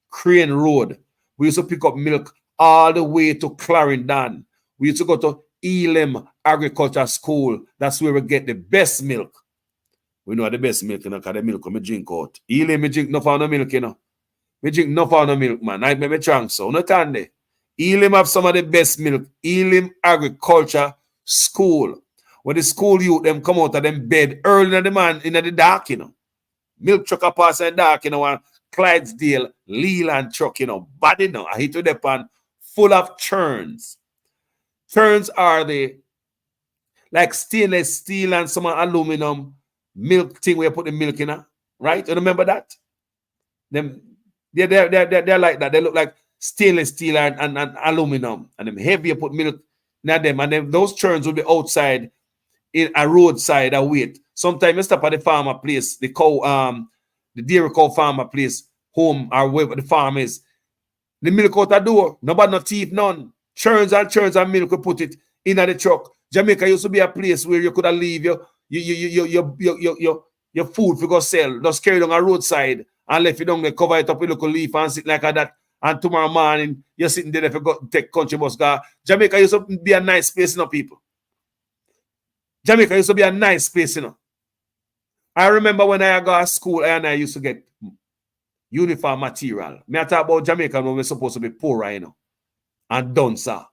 Crane Road. We used to pick up milk all the way to Clarendon. We used to go to Elim Agriculture School. That's where we get the best milk. We know the best milk, because the milk we drink out. Elim, we drink no for no milk, We drink no for no milk, man. I make me drunk, so. Understand? Elim have some of the best milk. Elim Agriculture School. When the school youth, them come out of them bed early in the man, in the dark, Milk truck pass in the dark, and Clydesdale, Leland truck, bad, I hit with the pan full of churns. Churns are the like stainless steel and some aluminum milk thing where you put the milk in, right? You remember that? They're like that. They look like stainless steel and aluminum, and them heavy. You put milk in them, and then those churns will be outside in a roadside. I wait. Sometimes you stop at the farmer place, the dairy cow farmer place, home or wherever the farm is. The milk out the door, nobody no teeth, none. Churns and milk, we put it in the truck. Jamaica used to be a place where you could leave your food for go sell. Just carry it on a roadside and left it down there, cover it up with a little leaf and sit like that. And tomorrow morning, you're sitting there if you go take country bus. Jamaica used to be a nice place, people. Jamaica used to be a nice place, I remember when I got to school, I used to get uniform material. I talk about Jamaica when we're supposed to be poor, and duncer.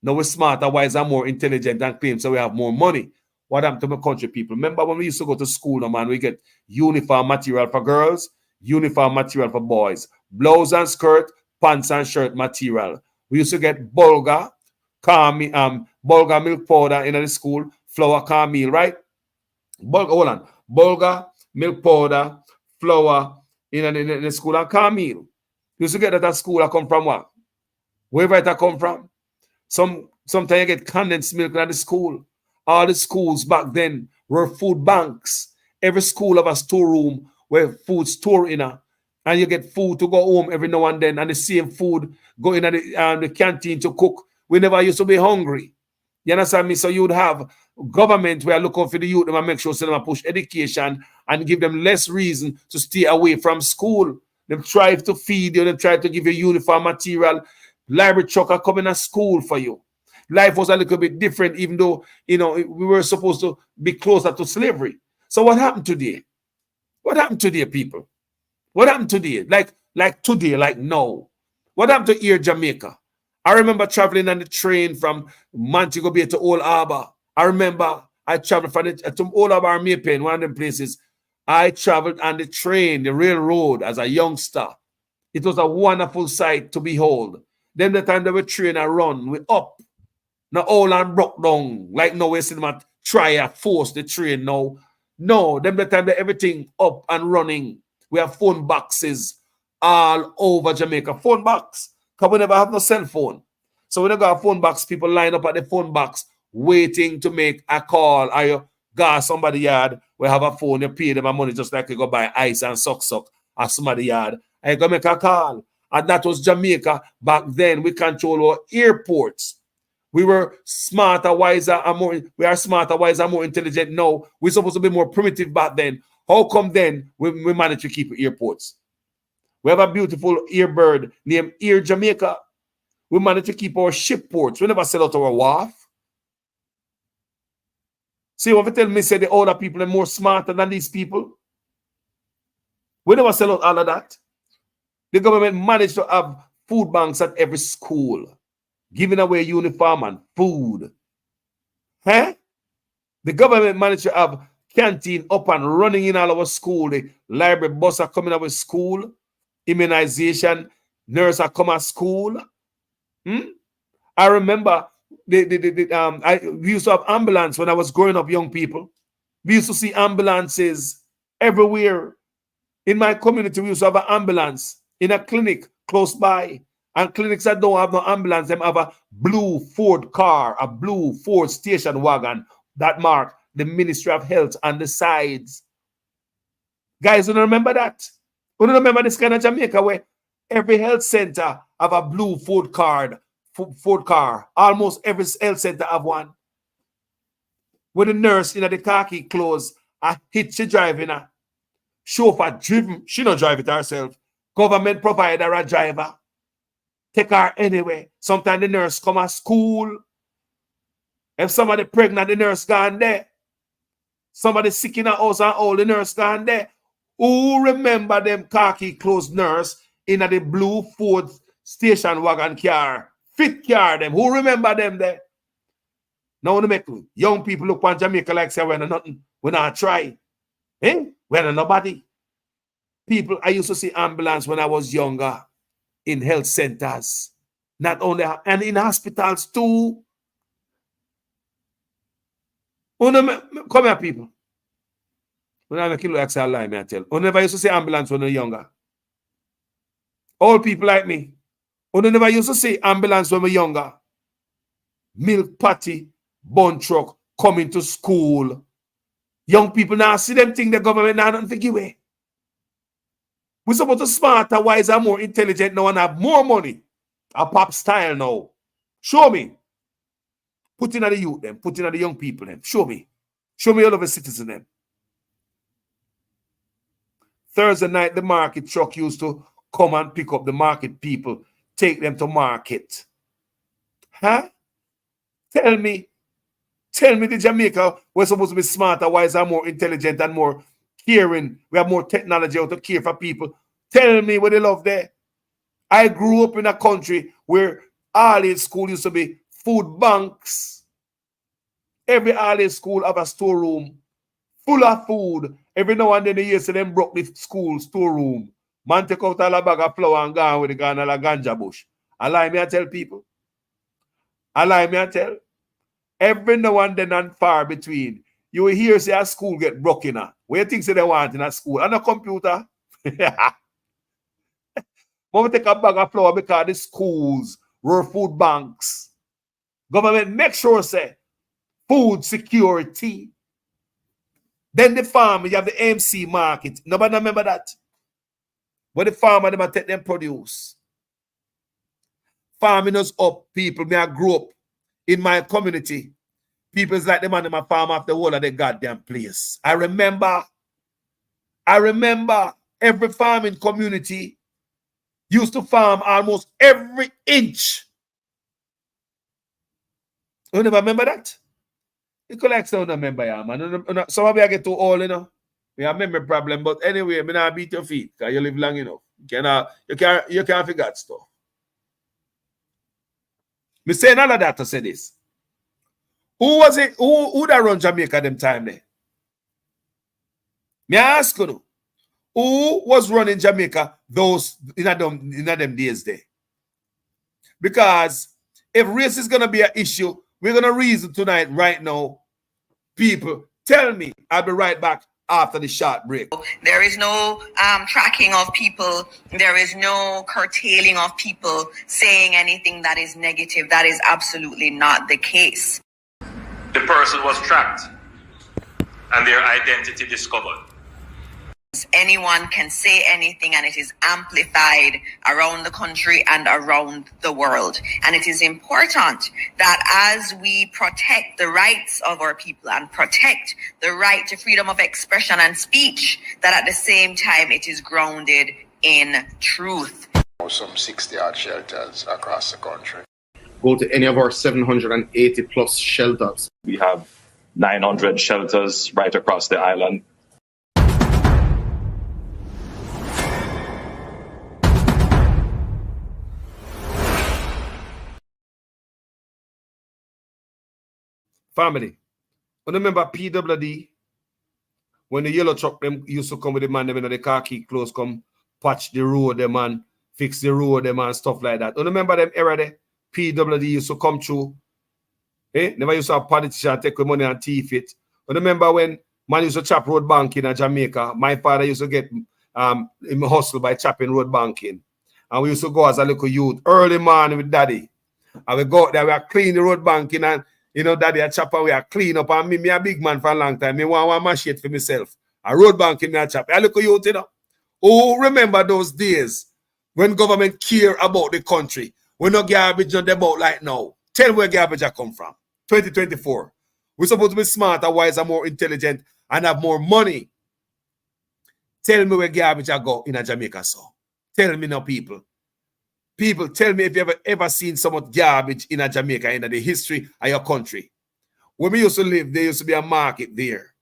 Now we're smarter, wiser, more intelligent, and claim so we have more money. What happened to my country people? Remember when we used to go to school, man, we get uniform material for girls, uniform material for boys, blouse and skirt, pants and shirt material. We used to get bulgur milk powder in the school, flour cornmeal, right? Bulgur, milk powder, flour in the school, and cornmeal. We used to get that at school. I come from what? Wherever it come from. Sometimes you get condensed milk at the school. All the schools back then were food banks. Every school have a storeroom where food store in a, and you get food to go home every now and then, and the same food go in the canteen to cook. We never used to be hungry. You understand me? So you would have government where look out for the youth and make sure so them push education and give them less reason to stay away from school. Them try to feed you, them try to give you uniform material. Library truck are coming to school for you. Life was a little bit different, even though, you know, we were supposed to be closer to slavery. So what happened today? What happened today, people? What happened today? Like today, like now. What happened to here, Jamaica? I remember traveling on the train from Montego Bay to Old Harbour. I remember I traveled from to Old Harbour, Maypen, one of them places. I traveled on the train, the railroad, as a youngster. It was a wonderful sight to behold. Then the time they were train and run, we up. Now all and broke down. Like now we see them try to force the train now. No, then the time that everything up and running. We have phone boxes all over Jamaica. Phone box. Because we never have no cell phone. So when you got a phone box, people line up at the phone box waiting to make a call. Or you go somebody yard, we have a phone, you pay them a money just like you go buy ice and suck at somebody yard. And you go make a call. And that was Jamaica. Back then, we control our airports. We were smarter, wiser, and more. We are smarter, wiser, more intelligent now. We're supposed to be more primitive back then. How come then we manage to keep airports? We have a beautiful airbird named Air Jamaica. We manage to keep our ship ports. We never sell out our wharf. See, what you tell me, say the older people are more smarter than these people. We never sell out all of that. The government managed to have food banks at every school, giving away uniform and food. Huh? The government managed to have canteen up and running in all our school. The library bus are coming out of school. Immunization, nurse are come at school. I remember we used to have ambulance when I was growing up, young people. We used to see ambulances everywhere. In my community, we used to have an ambulance in a clinic close by. And clinics that don't have no ambulance, them have a blue Ford car, a blue Ford station wagon that mark the Ministry of Health on the sides. Guys, you don't remember that? You don't remember this kind of Jamaica where every health center have a blue Ford car. Almost every health center have one. When the nurse in the khaki clothes, a hitch she driving a chauffeur driven, she don't drive it herself. Government provide her a driver. Take her anyway. Sometimes the nurse come at school. If somebody pregnant, the nurse gone there. Somebody sick in a house and all, the nurse gone there. Who remember them khaki clothes nurse in the blue Ford station wagon car? Fit car them. Who remember them there? Now to make young people look on Jamaica like say we're nothing. We're not try. We're nobody. People, I used to see ambulance when I was younger in health centers. Not only, and in hospitals too. Come here, people. When I make you look like lie, me I tell. You never used to see ambulance when you're younger. Old people like me. You never used to see ambulance when we're younger. Milk patty, bun truck, coming to school. Young people now see them think the government now don't think away. We're supposed to smarter, wiser, more intelligent now and have more money. A pop style now. Show me. Put in at the youth them. Put in at the young people them. Show me. Show me all of the citizens them. Thursday night, the market truck used to come and pick up the market people, take them to market. Huh? Tell me the Jamaica we're supposed to be smarter, wiser, more intelligent, and more caring. We have more technology out to care for people. Tell me what they love there. I grew up in a country where all-age school used to be food banks. Every all-age school have a storeroom full of food. Every now and then they used to them broke the school storeroom. Man take out a bag of flour and go with the gun and a ganja bush. I lie me I tell people. I lie me I tell. Every now and then and far between, you will hear say a school get broken. What you think say they want in a school? And a computer. Mama take a bag of flour because the schools Rural food banks. Government make sure say food security. Then the farmer, you have the MC market. Nobody remember that. Where the farmer never take them produce. Farming us up, people. Me I grew up in my community. People's like the man in my farm off the whole of the goddamn place. I remember every farming community used to farm almost every inch. You never remember that? You collect some remember, yeah, man. Some of you get too old, you know. We have memory problem, but anyway, me not beat your feet because you live long enough. You can't forget stuff. Me saying all of that to say this. Who was it? Who that run Jamaica them time there? Me ask you, who was running Jamaica those in them days there? Because if race is gonna be an issue, we're gonna reason tonight, right now. People, tell me. I'll be right back after the short break. There is no tracking of people. There is no curtailing of people saying anything that is negative. That is absolutely not the case. The person was tracked and their identity discovered. Anyone can say anything, and it is amplified around the country and around the world. And it is important that as we protect the rights of our people and protect the right to freedom of expression and speech, that at the same time it is grounded in truth. Some 60 odd shelters across the country. Go to any of our 780 plus shelters. We have 900 shelters right across the island. Family, remember PWD? When the yellow truck them used to come with the man, them in the khaki clothes, come patch the road, them man, fix the road, them and stuff like that. Remember them era there? PWD used to come through. Never used to have politicians take the money and thief it. Remember when man used to chop road banking in Jamaica? My father used to get him hustle by chopping road banking. And we used to go as a little youth, early morning with daddy. And we go out there, we are clean the road banking, and you know, daddy a chopper, we are clean up, and me a big man for a long time. Me want one machete for myself. A road banking, me a chop. I look at you, you know. Oh, remember those days when government care about the country. We no garbage on them out like now. Tell where garbage I come from. 2024. We're supposed to be smarter, wiser, more intelligent, and have more money. Tell me where garbage I go in a Jamaica, so. Tell me now, people. People, tell me if you ever seen so much garbage in a Jamaica in the history of your country. When we used to live, there used to be a market there.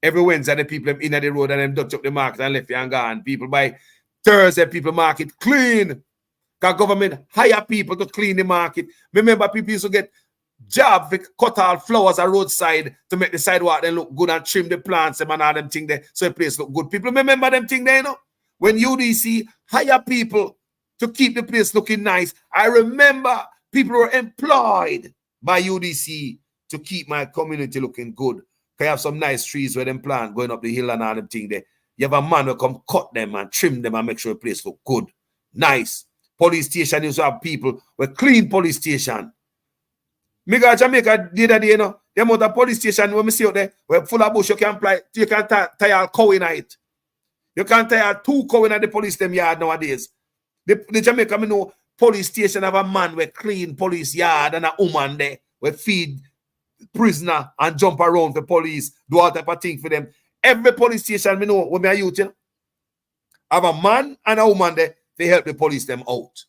Every Wednesday, the people in the road and them dutch up the market and left you and gone. People by Thursday, people market clean. Because government hire people to clean the market. Remember, people used to get job to cut all flowers on roadside to make the sidewalk then look good and trim the plants and all them things there so the place look good. People remember them things there, you know? When UDC hire people to keep the place looking nice. I remember people were employed by UDC to keep my community looking good. I have some nice trees where them plant going up the hill and all them things there. You have a man who come cut them and trim them and make sure the place look good. Nice. Police station used to have people with clean police station. Me go to Jamaica the other day, you know. Them other police station when me see out there, where full of bush, you can tie a cow in it. You can tie 2 cow in the police them yard nowadays. The Jamaica, me know, police station have a man with clean police yard and a woman there with feed prisoner and jump around for police, do all type of thing for them. Every police station, me know, when me a youth, you know, have a man and a woman there, they help the police them out.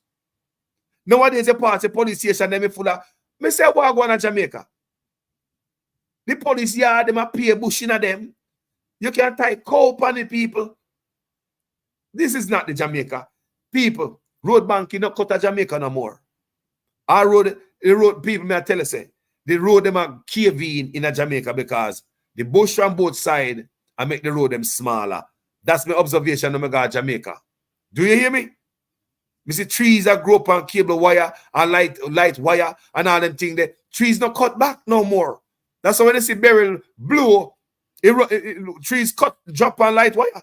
Nowadays, a party police station, them full of, me say, what go on in Jamaica? The police yard, them a pay bush in them. You can tie cow on the people. This is not the Jamaica. People, road banking not cut to Jamaica no more. The road people, may I tell you, say, the road them are caving in a Jamaica because the bush from both sides and make the road them smaller. That's my observation when I go to Jamaica. Do you hear me? You see trees that grow up on cable wire and light wire and all them things there. Trees not cut back no more. That's why when you see barrel blow, trees drop on light wire.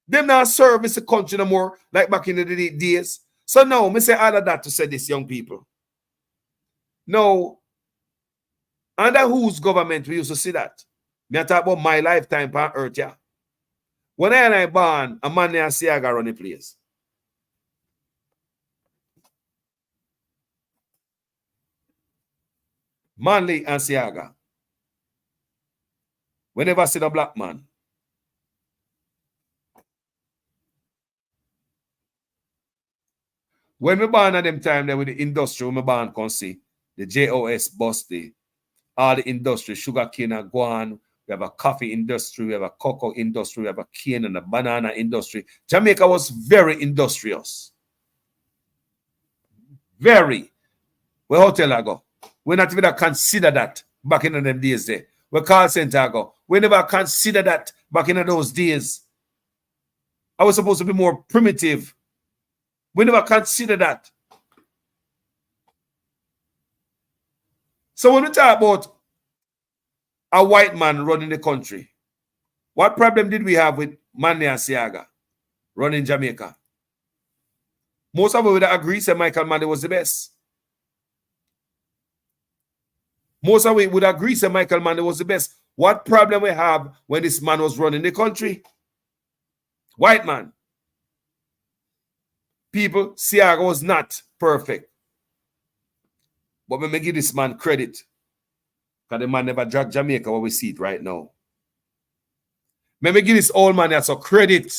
Them not service the country no more like back in the days. So now, me say all of that to say this, young people. Now, under whose government we used to see that? Me talk about my lifetime on earth, yeah. When I born, a man named Seaga run the place. Manley and Seaga. We never seen a black man. When we born at them time, then with the industry, when we born can see the JOS bus, all the industry, sugar cane and guan. We have a coffee industry, we have a cocoa industry, we have a cane and a banana industry. Jamaica was very industrious. Very. Where hotel I go? We not even consider that back in them days there. Where call center I go? We never consider that back in those days. I was supposed to be more primitive. We never consider that. So when we talk about a white man running the country, what problem did we have with Manley and Seaga running Jamaica? Most of us would agree that Micheal Manley was the best. Most of us would agree that Micheal Manley was the best. What problem we have when this man was running the country? White man. People, Seaga was not perfect. But let me give this man credit. Because the man never dragged Jamaica where we see it right now. Let me give this old man that's a credit.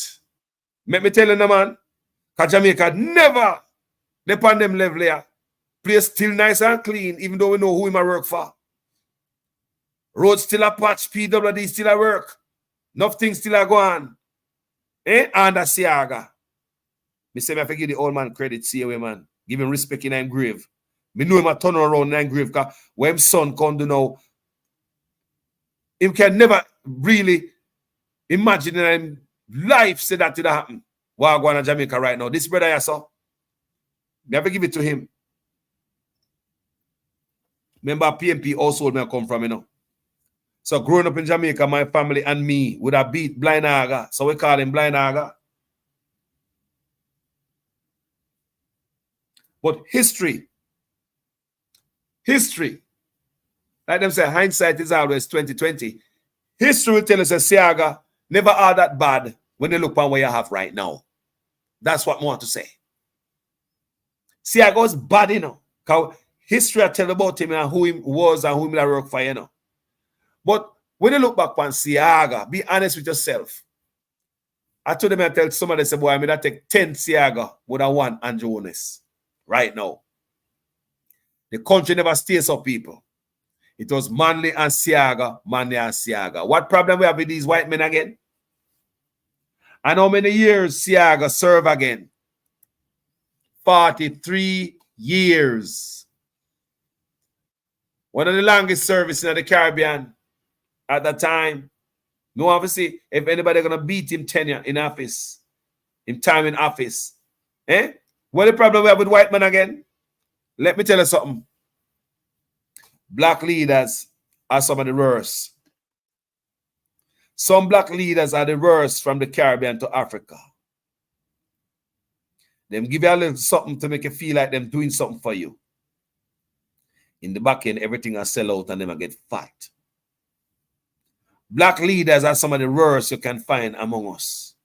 Let me tell you, man, because Jamaica never upon them level here. Place still nice and clean, even though we know who him I work for. Road still a patch, PWD still a work. Nothing still a go on. And a Seaga. Me say me have to give the old man credit, see away, man. Give him respect in him grave. Me know him a turn around in him grave, because when him son come to know, him can never really imagine in him life say that to happen. While going to Jamaica right now. This brother I saw, me have to give it to him. Remember PMP household where I come from, you know. So growing up in Jamaica, my family and me would have beat Blind Aga. So we call him Blind Aga. But history, like them say, hindsight is always 2020. History will tell us that Seaga never are that bad when they look on what you have right now. That's what I want to say. Seaga was bad, you know. Because history will tell about him and who he was and who he worked for, you know. But when you look back on Seaga, be honest with yourself. I told them, I tell somebody, say, boy, I mean, I take 10 Seaga with a 1 Andrew Jones right now. The country never stays up, people. It was Manley and Seaga, Manley and Seaga. What problem we have with these white men again? And how many years Seaga serve again? 43 years. One of the longest services in the Caribbean at that time. No, obviously, if anybody gonna beat him tenure in office, him time in office. What the problem we have with white men again? Let me tell you something. Black leaders are some of the worst. Some black leaders are the worst from the Caribbean to Africa. Them give you a little something to make you feel like them doing something for you. In the back end, everything will sell out and them will get fight. Black leaders are some of the worst you can find among us.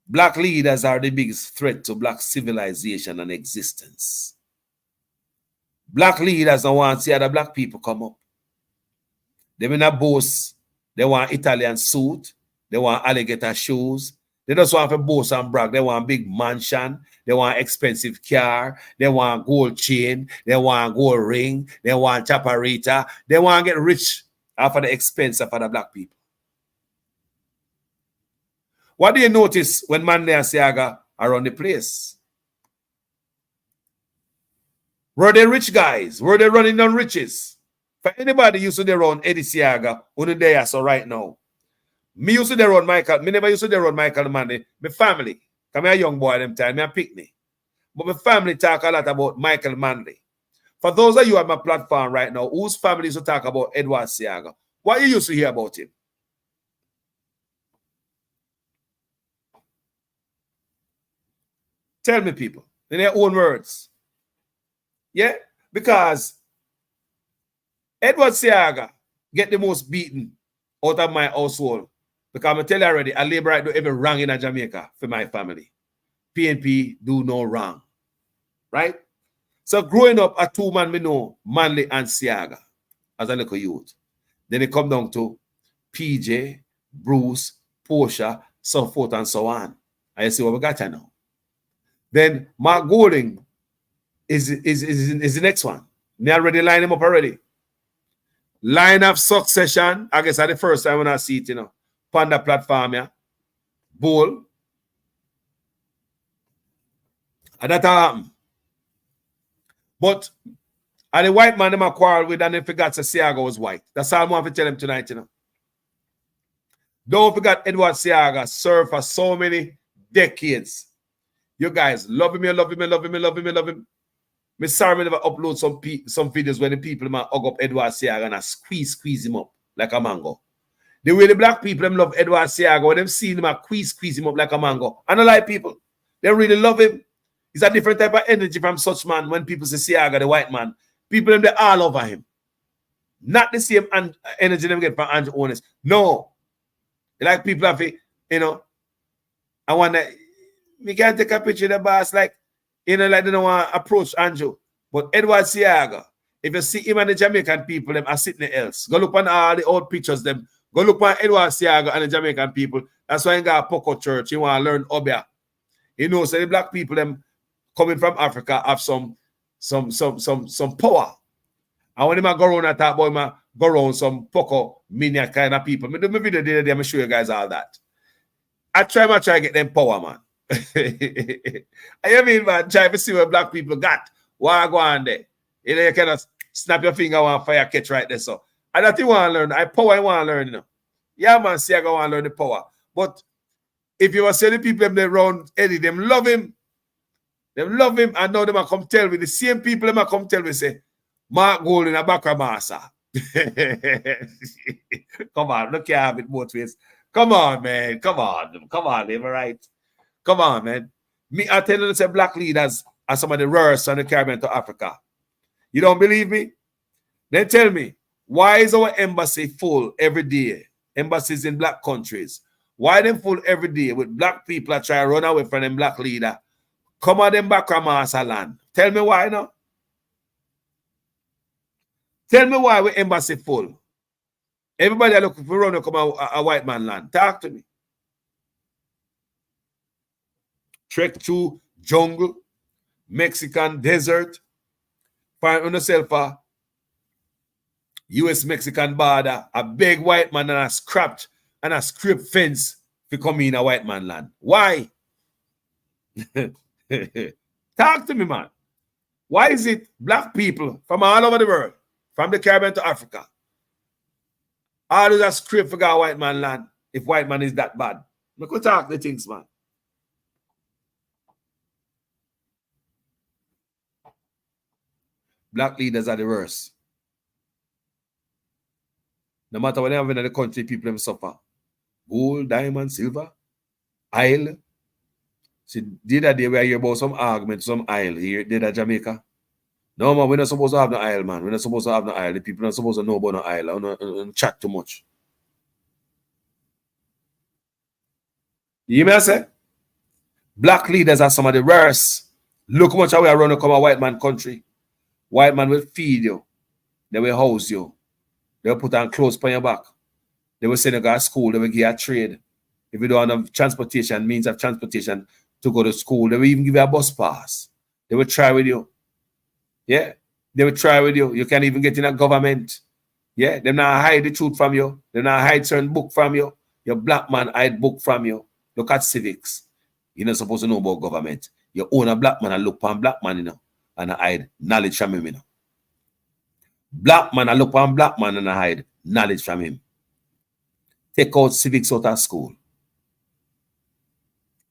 Black leaders are the biggest threat to black civilization and existence. Black leaders don't want to see other black people come up. They may not boast. They want Italian suit. They want alligator shoes. They just want to boast and brag. They want big mansion. They want expensive car. They want gold chain. They want gold ring. They want chaparita. They want to get rich after the expense of other black people. What do you notice when Manley and Seaga are on the place? Were they rich guys? Were they running on riches? For anybody used to they run Eddie Seaga, only there so right now. Me used to they run Micheal. Me never used to they run Micheal Manley. My family, because I'm a young boy at them time, I'm a picnic. But my family talk a lot about Micheal Manley. For those of you on my platform right now, whose family used to talk about Edward Seaga, what you used to hear about him? Tell me, people, in their own words. Yeah? Because Edward Seaga get the most beaten out of my household. Because I tell you already, I labor right do every wrong in Jamaica for my family. PNP do no wrong. Right? So growing up, a two-man me know, Manley and Seaga, as a little youth. Then it come down to PJ, Bruce, Portia, so forth and so on. And you see what we got here now. Then Mark Golding is the next one. Me already line him up already. Line of succession. I guess that's the first time when I see it, on the platform, yeah. Bull. And that happened. But and the white man them a quarrel with and they forgot to Seaga was white. That's all I want to tell him tonight, Don't forget Edward Seaga served for so many decades. You guys love him. Me sorry me never upload some videos when the people man hug up Edward Seaga and I squeeze him up like a mango. The way the black people them love Edward Seaga, when them see him I squeeze him up like a mango. And I like people. They really love him. It's a different type of energy from such man when people say Seaga, the white man. People them they all over him. Not the same energy them get from Andrew Honest. No. Like people have I want to we can take a picture of the boss like like they don't want to approach Andrew. But Edward Seaga, if you see him and the Jamaican people, them are sitting else. Go look on all the old pictures, them. Go look on Edward Seaga and the Jamaican people. That's why he got a Poco church. He want to learn Obia. So the black people, them coming from Africa, have some power. And when they go around and talk about him, go around some Poco minion kind of people. I do my video the other day, I'm show you guys all that. I try to get them power, man. I mean, man, try to see what black people got. Why go on there? You cannot snap your finger on fire catch right there. So I don't think want to learn. I want to learn, Yeah, man, see I go want to learn the power. But if you were saying the people them around Eddie, them love him. Them love him, and now them come tell me. The same people them come tell me say, Mark Gold in a back of massa. Come on, look here, have it both ways. Come on, man. Come on, am I right? Come on, man. Me, I tell you, say black leaders are some of the rarest on the Caribbean to Africa. You don't believe me? Then tell me, why is our embassy full every day? Embassies in black countries. Why them full every day with black people that try to run away from them black leader? Come on them back from Massa land. Tell me why now. Tell me why we embassy full. Everybody are looking for run to come a white man land. Talk to me. Trek through jungle, Mexican desert, find yourself a US-Mexican border, a big white man and a scrapped and a scrape fence to come in a white man land. Why? Talk to me, man. Why is it black people from all over the world, from the Caribbean to Africa, all those are scrape for a white man land if white man is that bad? We could talk the things, man. Black leaders are the worst. No matter what they have in the country, people them suffer. Gold, diamond, silver, oil. See, the other day we hear about some argument, some oil here, did at Jamaica. No, man, we're not supposed to have no oil, man. We're not supposed to have no oil. The people are not supposed to know about no oil and chat too much. You hear me I say? Black leaders are some of the worst. Look how much we are running to come a white man country. White man will feed you. They will house you. They will put on clothes on your back. They will send you to school. They will give you a trade. If you don't have transportation, means of transportation to go to school, they will even give you a bus pass. They will try with you. Yeah. They will try with you. You can't even get in a government. Yeah. They not hide the truth from you. They not hide certain book from you. Your black man hide book from you. Look at civics. You're not supposed to know about government. You own a black man and look on black man, and I hide knowledge from him, Black man, I look on black man and I hide knowledge from him. Take out civics out of school.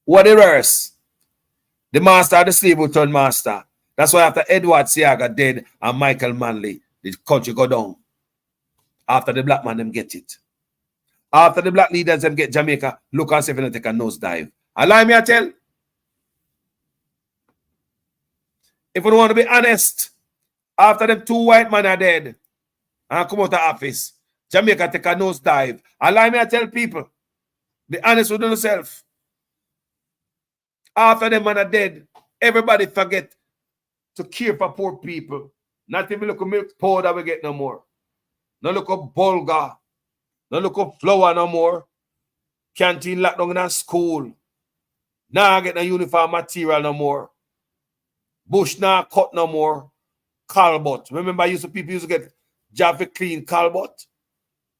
What the worst? The master of the slave will turn master. That's why after Edward Seaga dead and Micheal Manley, the country go down. After the black man them get it. After the black leaders them get Jamaica, look and see if they take a nosedive. Allow me to tell. If we want to be honest, after them 2 white men are dead and come out of office, Jamaica take a nosedive. Allow me to tell people, be honest with yourself. After them men are dead, everybody forget to care for poor people. Not even look at milk powder we get no more. No look at bulgur. No look at flour no more. Canteen locked down in a school. Now get no uniform material no more. Bush now cut no more. Calbot. Remember people used to get job for clean Calbot?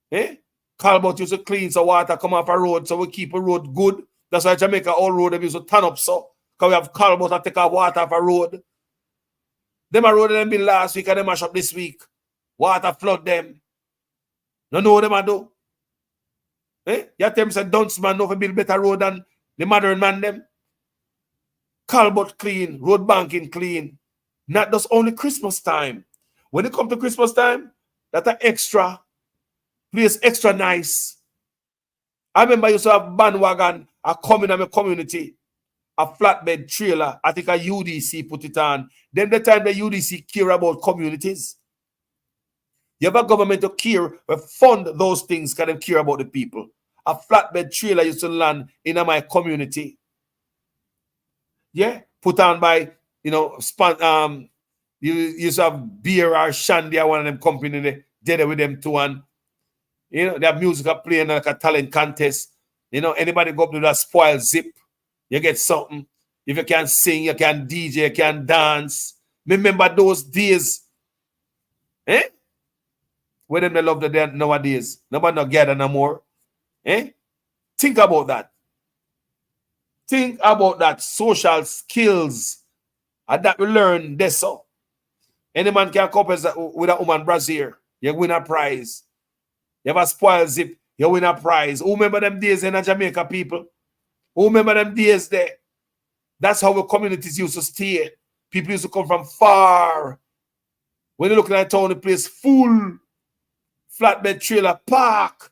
Eh? Calbot used to clean so water come off a road so we keep a road good. That's why Jamaica all road them used to turn up so. Because we have Calbot to take off water off a road. Them a road them been last week and them mash up this week. Water flood them. No know what them a do. Eh? You tell me say dunce man know to build better road than the modern man them. Calbot clean, road banking clean. Not just only Christmas time. When it comes to Christmas time, that's an extra place, extra nice. I remember I used to have bandwagon, a coming in my community, a flatbed trailer. I think a UDC put it on. Then the time the UDC care about communities. You have a government to care, fund those things because they care about the people. A flatbed trailer used to land in my community. Yeah, put on by, you used to have beer or shandy or one of them company there with them too, and they have music playing like a talent contest. Anybody go up to that spoil zip, you get something. If you can sing, you can DJ, you can dance. Remember those days, eh? Where them they love the day nowadays. Nobody not gather no more. Eh? Think about that. Think about that social skills that we learn this so. Any man can come with a woman brassiere, you win a prize. You have a spoil zip, you win a prize. Who remember them days in Jamaica, people? Who remember them days there? That's how the communities used to stay. People used to come from far. When you look at town, the place full, flatbed trailer park.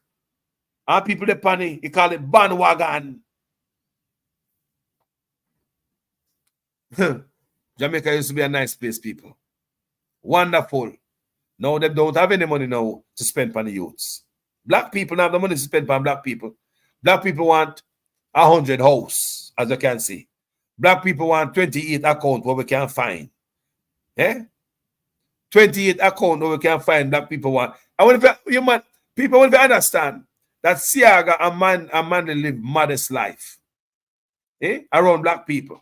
And people they panic, you call it bandwagon. Jamaica used to be a nice place, people. Wonderful. Now they don't have any money now to spend on the youths. Black people don't have the money to spend on black people. Black people want 100 house, as you can see. Black people want 28 account where we can find. Eh? 28 account where we can find black people want. People want to understand that Seaga and Manley live modest life. Eh? Around black people.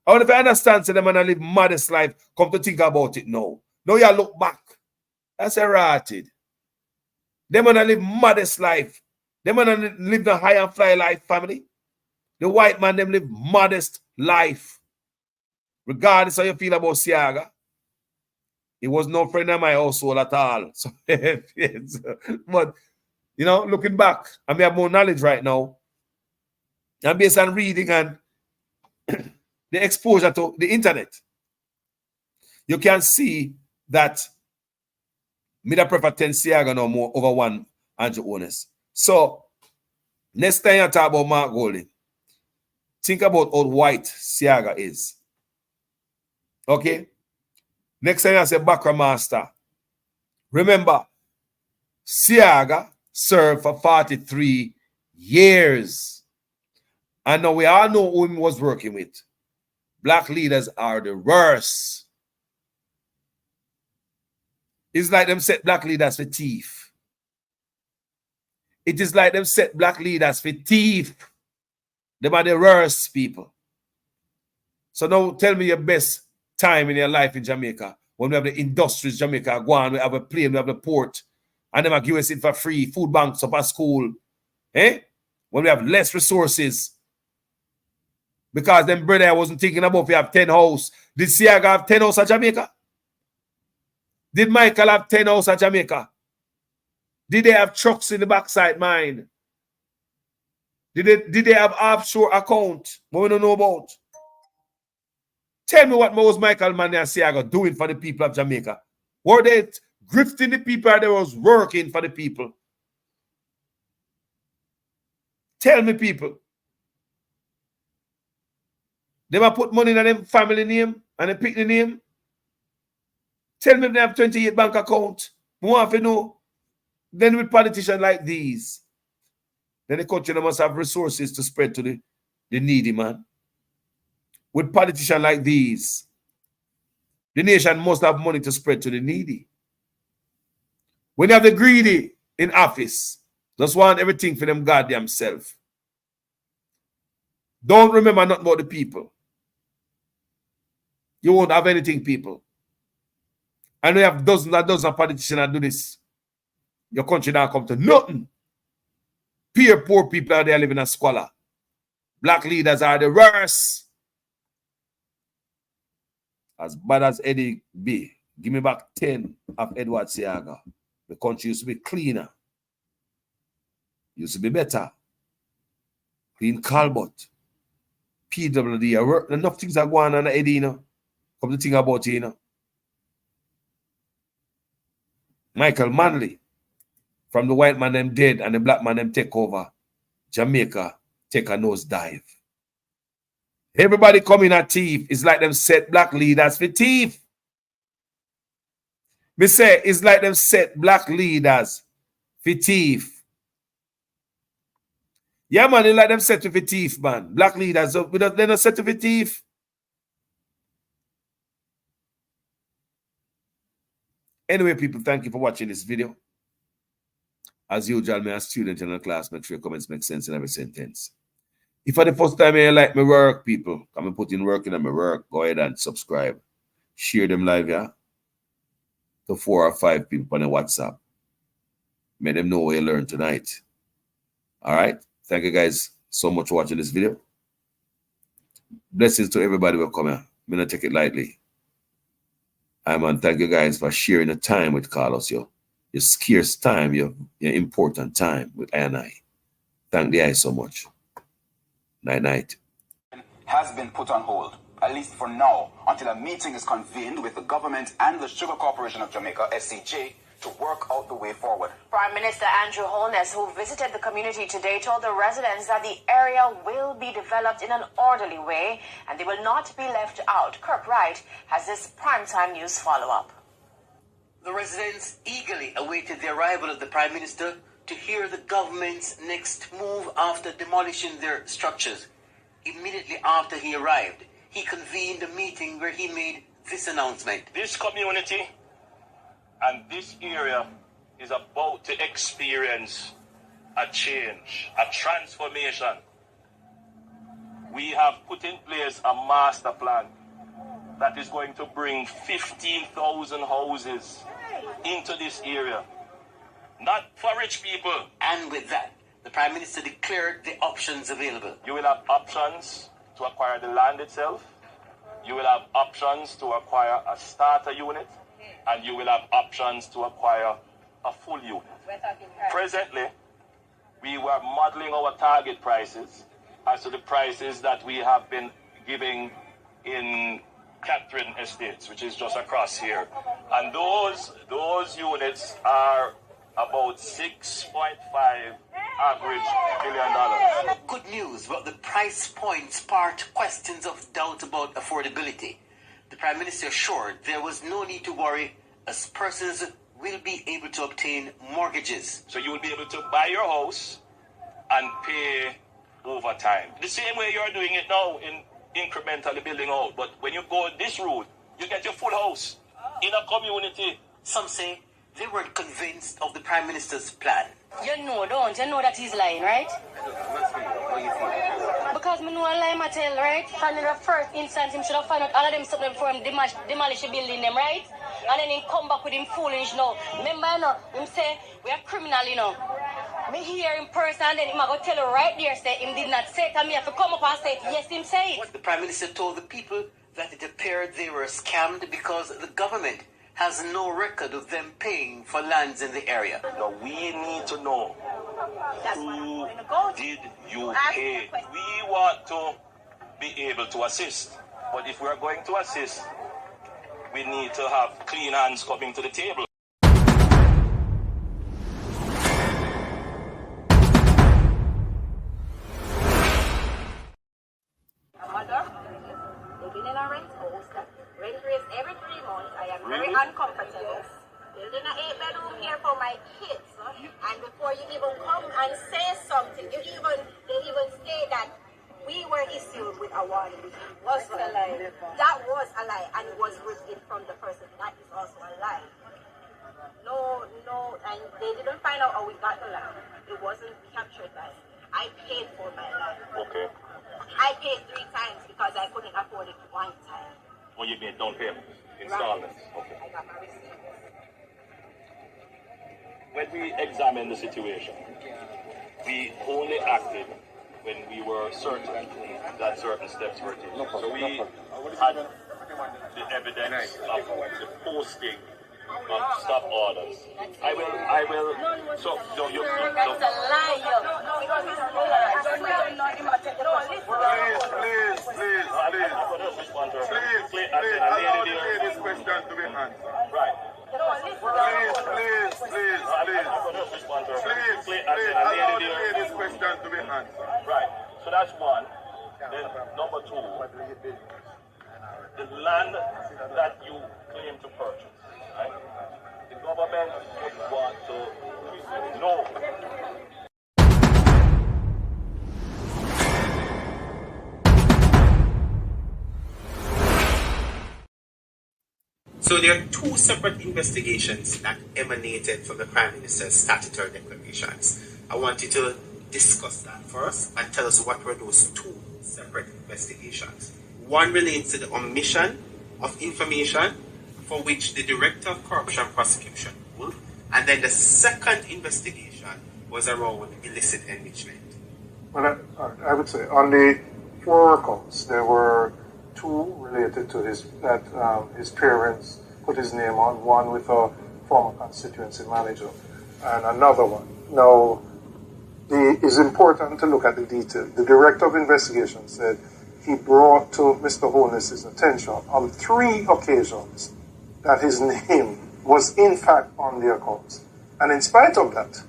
I want to understand so them and live modest life. Come to think about it now. Now you look back. That's errated. Them and live modest life. Them and live the high and fly life, family. The white man, them live modest life. Regardless how you feel about Seaga. He was no friend of my household at all. So, but, looking back, I have more knowledge right now. And based on reading and the exposure to the internet, you can see that me da prefer 10 Seaga no more over 1 Andrew Honest. So, next time you talk about Mark Golding, think about how white Seaga is. Okay? Next time I say Bakra Master, remember, Seaga served for 43 years. And now we all know who he was working with. Black leaders are the worst. It's like them set black leaders for thief. It is like them set black leaders for thief. Them are the worst people. So now tell me your best time in your life in Jamaica. When we have the industries, Jamaica, go on, we have a plane, we have the port, and them give us it for free, food banks up at school. Eh? When we have less resources. Because them brother I wasn't thinking about if we have 10 house. Did Seaga have 10 house at Jamaica? Did Micheal have 10 house at Jamaica? Did they have trucks in the backside mine? Did they have offshore account? What we don't know about? Tell me what was Micheal and Seaga doing for the people of Jamaica? Were they grifting the people or they was working for the people? Tell me, people. They might put money in them family name and they pick the name. Tell me if they have 28 bank account. We want to know. Then with politicians like these, then the country must have resources to spread to the needy, man. With politicians like these, the nation must have money to spread to the needy. When you have the greedy in office, just want everything for them goddamn self. Don't remember nothing about the people. You won't have anything, people. And we have dozens and dozens of politicians that do this. Your country now come to nothing. Poor people out there living in squalor. Black leaders are the worst. As bad as Eddie B. Give me back 10 of Edward Seaga. The country used to be cleaner. Used to be better. Clean Calbot. PWD. Enough things are going on Eddie, you know. Come to think about it, you know. Michael Manley. From the white man them dead and the black man them take over. Jamaica take a nosedive. Everybody coming at thief. It's like them set black leaders for thief. Me say it's like them set black leaders for thief. Yeah, man, they like them set for thief, man. Black leaders, they're not set for thief. Anyway, people, thank you for watching this video. As usual, me a student in the class, make sure your comments make sense in every sentence. If for the first time you like my work, people, come and put in work in my work, go ahead and subscribe. Share them live, yeah? To 4 or 5 people on the WhatsApp. Make them know what you learned tonight. All right? Thank you guys so much for watching this video. Blessings to everybody who come here. I'm going to take it lightly. Man, thank you guys for sharing the time with Carlos, yo. Your scarce time, your important time with I. Thank the eye so much. Night. Has been put on hold, at least for now, until a meeting is convened with the government and the Sugar Corporation of Jamaica, SCJ, to work out the way forward. Prime Minister Andrew Holness, who visited the community today, told the residents that the area will be developed in an orderly way and they will not be left out. Kirk Wright has this primetime news follow-up. The residents eagerly awaited the arrival of the Prime Minister to hear the government's next move after demolishing their structures. Immediately after he arrived, he convened a meeting where he made this announcement. This community and this area is about to experience a change, a transformation. We have put in place a master plan that is going to bring 15,000 houses into this area. Not for rich people. And with that, the Prime Minister declared the options available. You will have options to acquire the land itself. You will have options to acquire a starter unit. And you will have options to acquire a full unit. Presently, we were modeling our target prices as to the prices that we have been giving in Catherine Estates, which is just across here. And those units are about $6.5 average $1 million. Good news, but the price point sparked questions of doubt about affordability. The Prime Minister assured there was no need to worry as persons will be able to obtain mortgages. So you will be able to buy your house and pay over time. The same way you're doing it now in incrementally building out. But when you go this route, you get your full house in a community. Some say they weren't convinced of the Prime Minister's plan. You know that he's lying, right? Because me know a lie I tell, right? And in the first instance, him should have found out all of them something before him demolish the building them, right? And then he come back with him foolish now. Remember, you know, him say, we are criminal, you know. Me hear in person and then him go tell you right there, say, him did not say it, and me have to come up and say it. Yes, him say it. The Prime Minister told the people that it appeared they were scammed because the government has no record of them paying for lands in the area. Now we need to know who did you pay. We want to be able to assist. But if we are going to assist, we need to have clean hands coming to the table. A mother living in a rent house, rent raise every 3 months. I am very uncomfortable. Building an 8-bedroom here for my kids, and before you even come and say something, they even say that we were issued with a warning. Was a lie. That was a lie, and it was written from the person. That is also a lie. No, and they didn't find out how we got the land. It wasn't captured by us. I paid for my land. Okay. I paid 3 times because I couldn't afford it 1 time. Oh, you made down payment, installments. Okay. I got my receipt. When we examined the situation, we only acted when we were certain that certain steps were taken. So we had the evidence of the posting of stop orders. I will. So no, you. That's a lie. Please. I'm going to respond to her. Please, allow the lady's question to be answered. Right. Please. I'm going to respond to her. Please, allow the lady's question to be answered. Right. So that's one. Then number 2, the land that you claim to purchase. Right? The government would want to know. So there are 2 separate investigations that emanated from the Prime Minister's statutory declarations. I want you to discuss that first and tell us what were those 2 separate investigations. One relates to the omission of information for which the Director of Corruption Prosecution ruled, and then the second investigation was around illicit enrichment. Well, I would say on the 4 accounts, there were 2 related to his parents put his name on, one with a former constituency manager and another one. Now, it's important to look at the detail. The Director of Investigation said he brought to Mr. Holness's attention on 3 occasions that his name was in fact on the accounts. And in spite of that,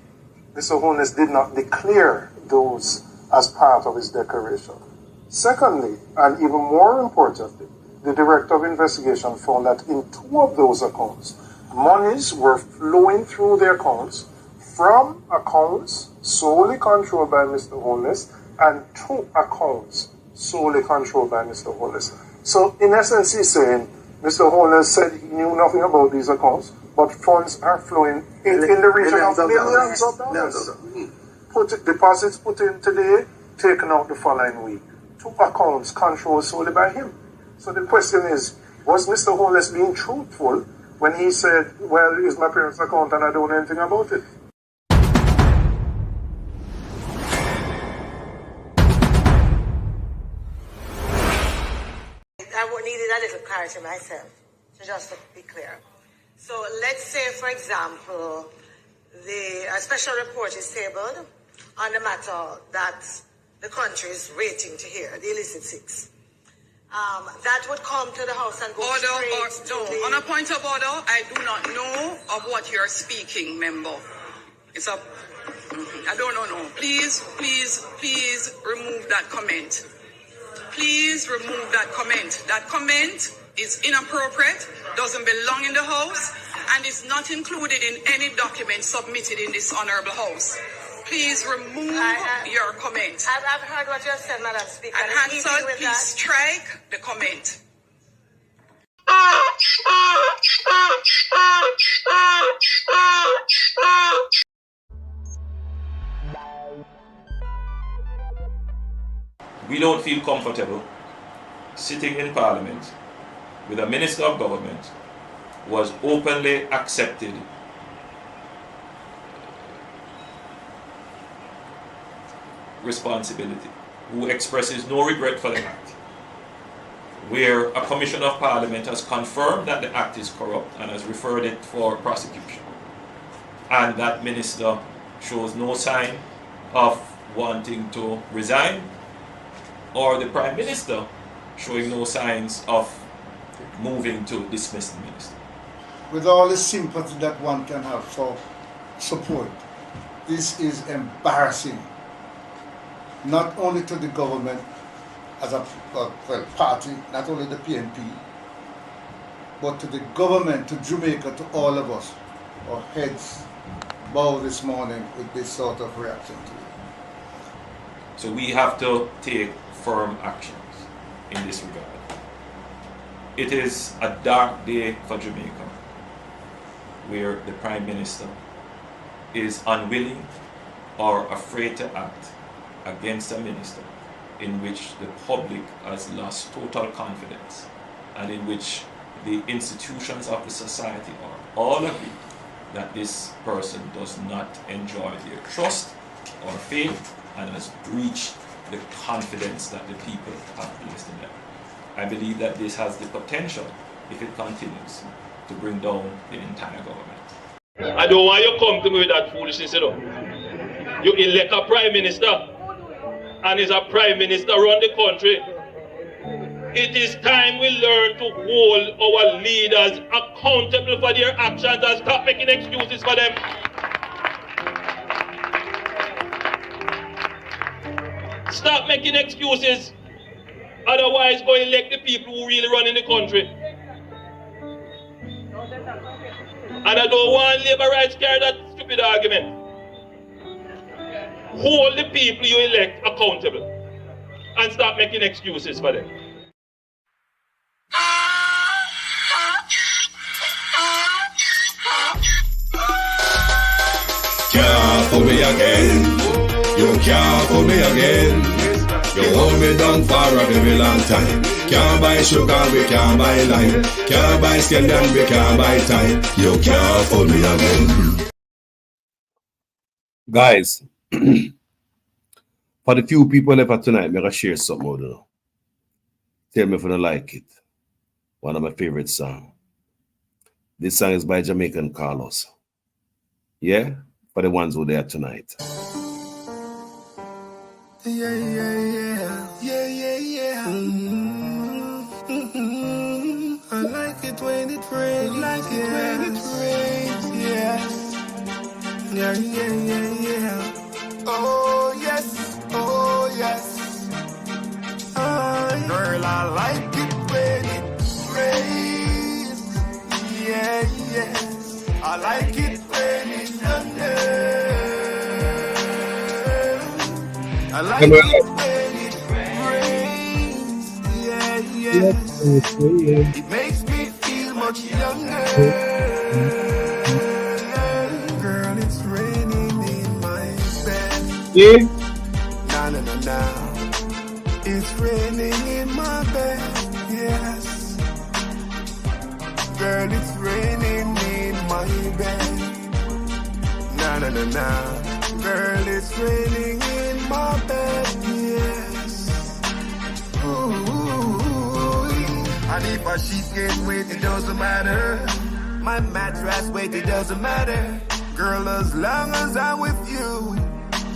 Mr. Holness did not declare those as part of his declaration. Secondly, and even more importantly, the Director of Investigation found that in 2 of those accounts, monies were flowing through the accounts from accounts solely controlled by Mr. Holness and 2 accounts solely controlled by Mr. Holness. So in essence, he's saying Mr. Holness said he knew nothing about these accounts, but funds are flowing in the region of millions of dollars. Deposits put in today, taken out the following week. 2 accounts controlled solely by him. So the question is, was Mr. Holness being truthful when he said, well, it's my parents' account and I don't know anything about it? I needed a little clarity myself, so just to be clear. So let's say, for example, a special report is tabled on the matter that the country is waiting to hear, the illicit 6. That would come to the House and go straight to the... On a point of order, I do not know of what you're speaking, member. It's a... I don't know. Please remove that comment. Please remove that comment. That comment is inappropriate, doesn't belong in the House, and is not included in any document submitted in this honorable House. Please remove your comment. I've heard what you have said, Madam Speaker. And Hansard, please strike the comment. We don't feel comfortable sitting in Parliament with a Minister of Government who was openly accepted responsibility, who expresses no regret for the act, where a Commissioner of Parliament has confirmed that the act is corrupt and has referred it for prosecution, and that Minister shows no sign of wanting to resign, or the Prime Minister showing no signs of moving to dismiss the Minister. With all the sympathy that one can have for support, this is embarrassing. Not only to the government as a party, not only the PNP, but to the government, to Jamaica, to all of us, our heads bow this morning with this sort of reaction to it. So we have to take firm actions in this regard. It is a dark day for Jamaica, where the Prime Minister is unwilling or afraid to act against a minister in which the public has lost total confidence and in which the institutions of the society are all agreed that this person does not enjoy their trust or faith and has breached the confidence that the people have placed in them. I believe that this has the potential, if it continues, to bring down the entire government. I don't want you to come to me with that foolishness, you know. You elect a prime minister, and as a prime minister run the country. It is time we learn to hold our leaders accountable for their actions and stop making excuses for them. Stop making excuses. Otherwise, go elect the people who really run in the country. And I don't want labor rights carry that stupid argument. Hold the people you elect accountable and stop making excuses for them. Can't fool me again. You can't fool me again. You hold me down for a very long time. Can't buy sugar, we can't buy lime. Can't buy scandal, we can't buy time. You can't fool me again. Guys, for the few people left for tonight, I'm going to share something with you. Tell me if you don't like it. One of my favorite songs. This song is by Jamaican Carlos. Yeah? For the ones who are there tonight. Yeah, yeah, yeah. Yeah, yeah, yeah. I like it when it rains. Like it when it rains. Yeah. Yeah, yeah, yeah, yeah. Oh, yes. Oh, yes. Girl, I like it when it rains. Yeah, yes. I like it when it thunders. I like it when it rains. Yeah, yeah. It makes me feel much younger. Girl, it's raining in my bed. Yeah. Na na na na. It's raining in my bed. Yes. Girl, it's raining in my bed. Na na na na. Girl, it's raining in my bed, yes. Ooh. And if a sheet gets wet, it doesn't matter. My mattress wet, it doesn't matter. Girl, as long as I'm with you,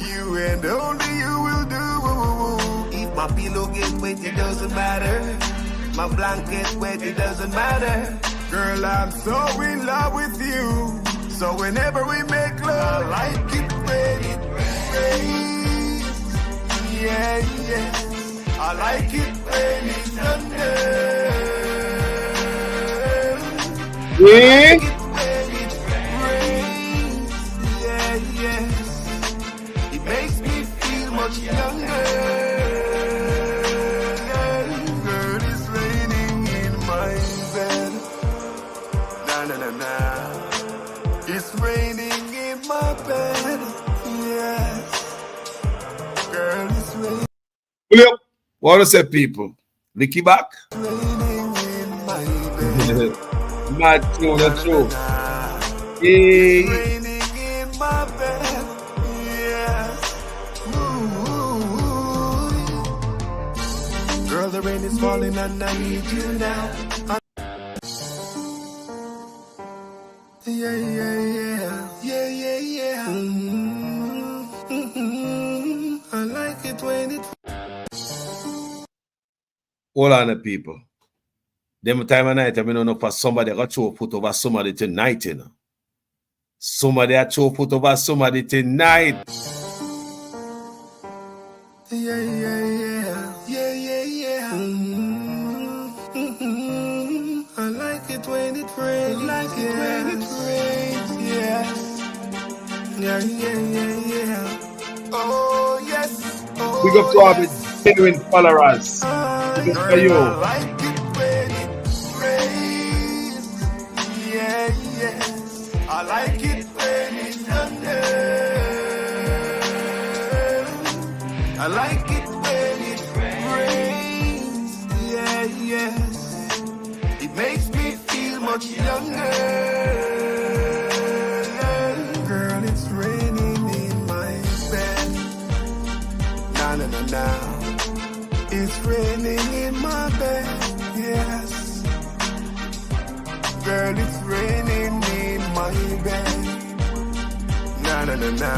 you and only you will do. If my pillow gets wet, it doesn't matter. My blanket wet, it doesn't matter. Girl, I'm so in love with you. So whenever we make love, I like it when it rains. Yeah, yeah. I like it when it thunders. Yeah. I like it when it rains. Yeah, yeah. It makes me feel much younger. Girl, it's raining in my bed. Na na na na. It's raining in my bed, yes. Girl, it's raining. Yep. What is it, people? Licky back? Raining in my bed. Mad tune, that's true. It's Yeah. raining in my bed, yes. Ooh. Girl, the rain is falling and I need you now. Yeah, yeah, yeah. Yeah, yeah, yeah. I like it when it. Hold on, people. Them time of night, I don't know for somebody got throw foot over somebody tonight, you know. Somebody had throw foot over somebody tonight. Yeah, yeah, yeah. Yeah, yeah, yeah. I like it when rains, like it when it rains, yes. Yeah, yeah, yeah, yeah. Oh, yes. Oh, Big up to all the yes. genuine followers. Big up for Girl, I you. like it when it rains. Yeah, yes. I like it when it thunders. I like it when it rains. Yeah, yes. It makes me feel much younger. Girl, it's raining in my bed. Na na na na. It's raining in my bed, yes. Girl, it's raining in my bed. Na na na na.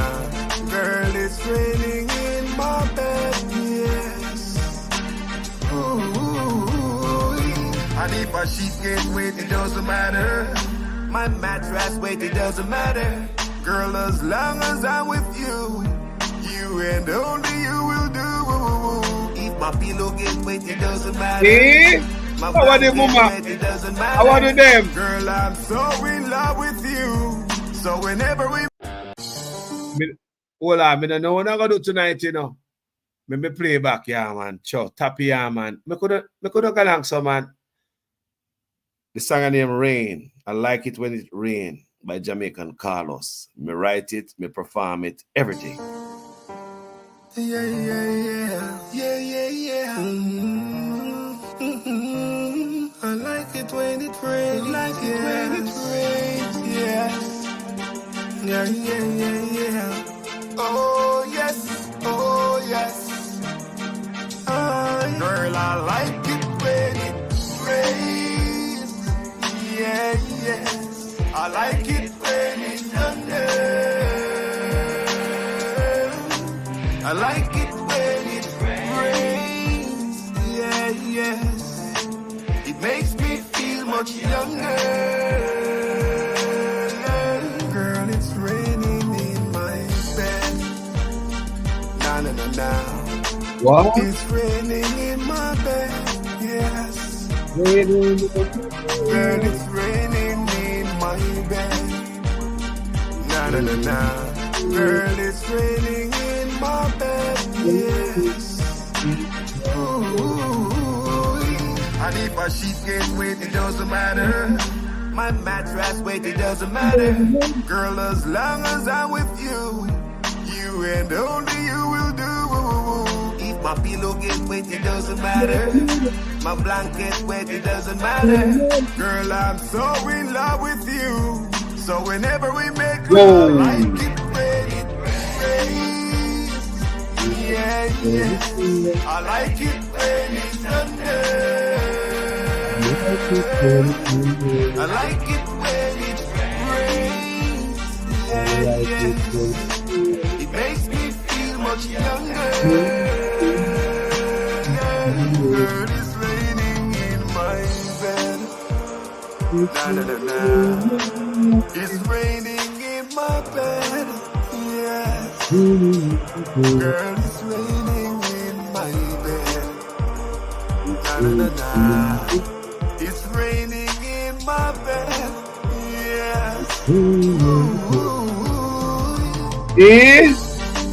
Girl, it's raining in my bed, yes. Ooh. And if a sheet get wet, it doesn't matter. My mattress wet, it doesn't matter. Girl, as long as I'm with you, you and only you will do. My pillow get wet, it doesn't matter. My how are the mama? Wet, it doesn't matter. How are them? Girl, I'm so in love with you. So whenever we Hold on, I don't know what I'm gonna do tonight, you know. Me play back, yeah, man. Chow, tappy, yeah, man. Me coulda go along so, man. The song name Rain. I like it when it rain by Jamaican Carlos. Me write it, me perform it, everything. Yeah, yeah, yeah. Yeah, yeah, yeah. I like it when it rains. Like it when it rains, yes. Yeah, yeah, yeah, yeah. Oh, yes. Oh, yes. Girl, I like it when it rains. Yeah, yes. I like it when it thunders. I like it when it rains. Yeah, yes. It makes me feel much younger. Girl, it's raining in my bed. Na na na na. What? It's raining in my bed. Yes. Raining. Girl, it's raining in my bed. Na na na na. Girl, it's raining in my bed. Yes. Ooh. And if a sheet get wet, it doesn't matter. My mattress wet, it doesn't matter. Girl, as long as I'm with you, you and only you will do. If my pillow get wet, it doesn't matter. My blanket wet, it doesn't matter. Girl, I'm so in love with you. So whenever we make love, I like it when it rains. Yeah, yeah. I like it when it thunders. I like it when it rains. Yeah, yeah. It makes me feel much younger. Girl, it's raining in my bed. Na na na na. It's raining in my bed. Yes. Girl, it's raining in my bed. Na na na na. It's raining in my bed. Yes.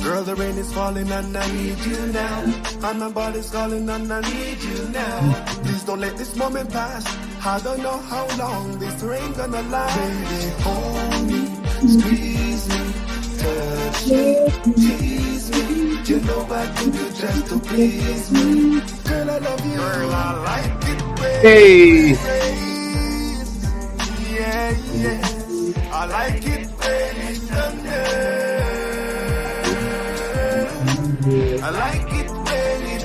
Girl, the rain is falling and I need you now. And my body's calling and I need you now. Please don't let this moment pass. I don't know how long this rain gonna last. Baby, hold me, squeeze me, touch me, tease me. You know I can do just to please me. Girl, I love you. Girl, I like it. Hey. Yeah, yeah. I like it when it thunders. I like it when it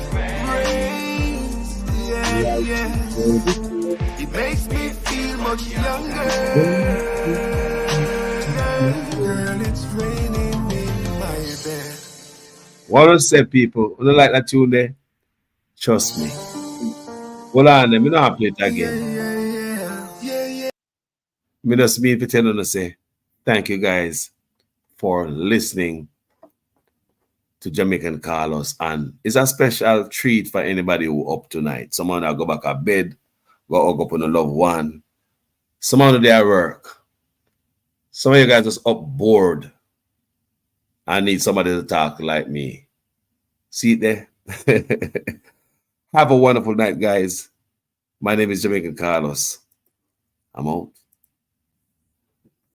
rains. Yeah, yeah. It makes me feel much younger. Girl, it's raining in my bed. What I say, people? I don't like that tune there. Trust me. Hold on, let me not play it again. Me just mean to tell you to say thank you guys for listening to Jamaican Carlos, and it's a special treat for anybody who up tonight. Someone that go back to bed, go hug up on a loved one, Some of the day I work. Some of you guys just up bored. I need somebody to talk like me. See it there? Have a wonderful night, guys. My name is Jamaica Carlos. I'm out.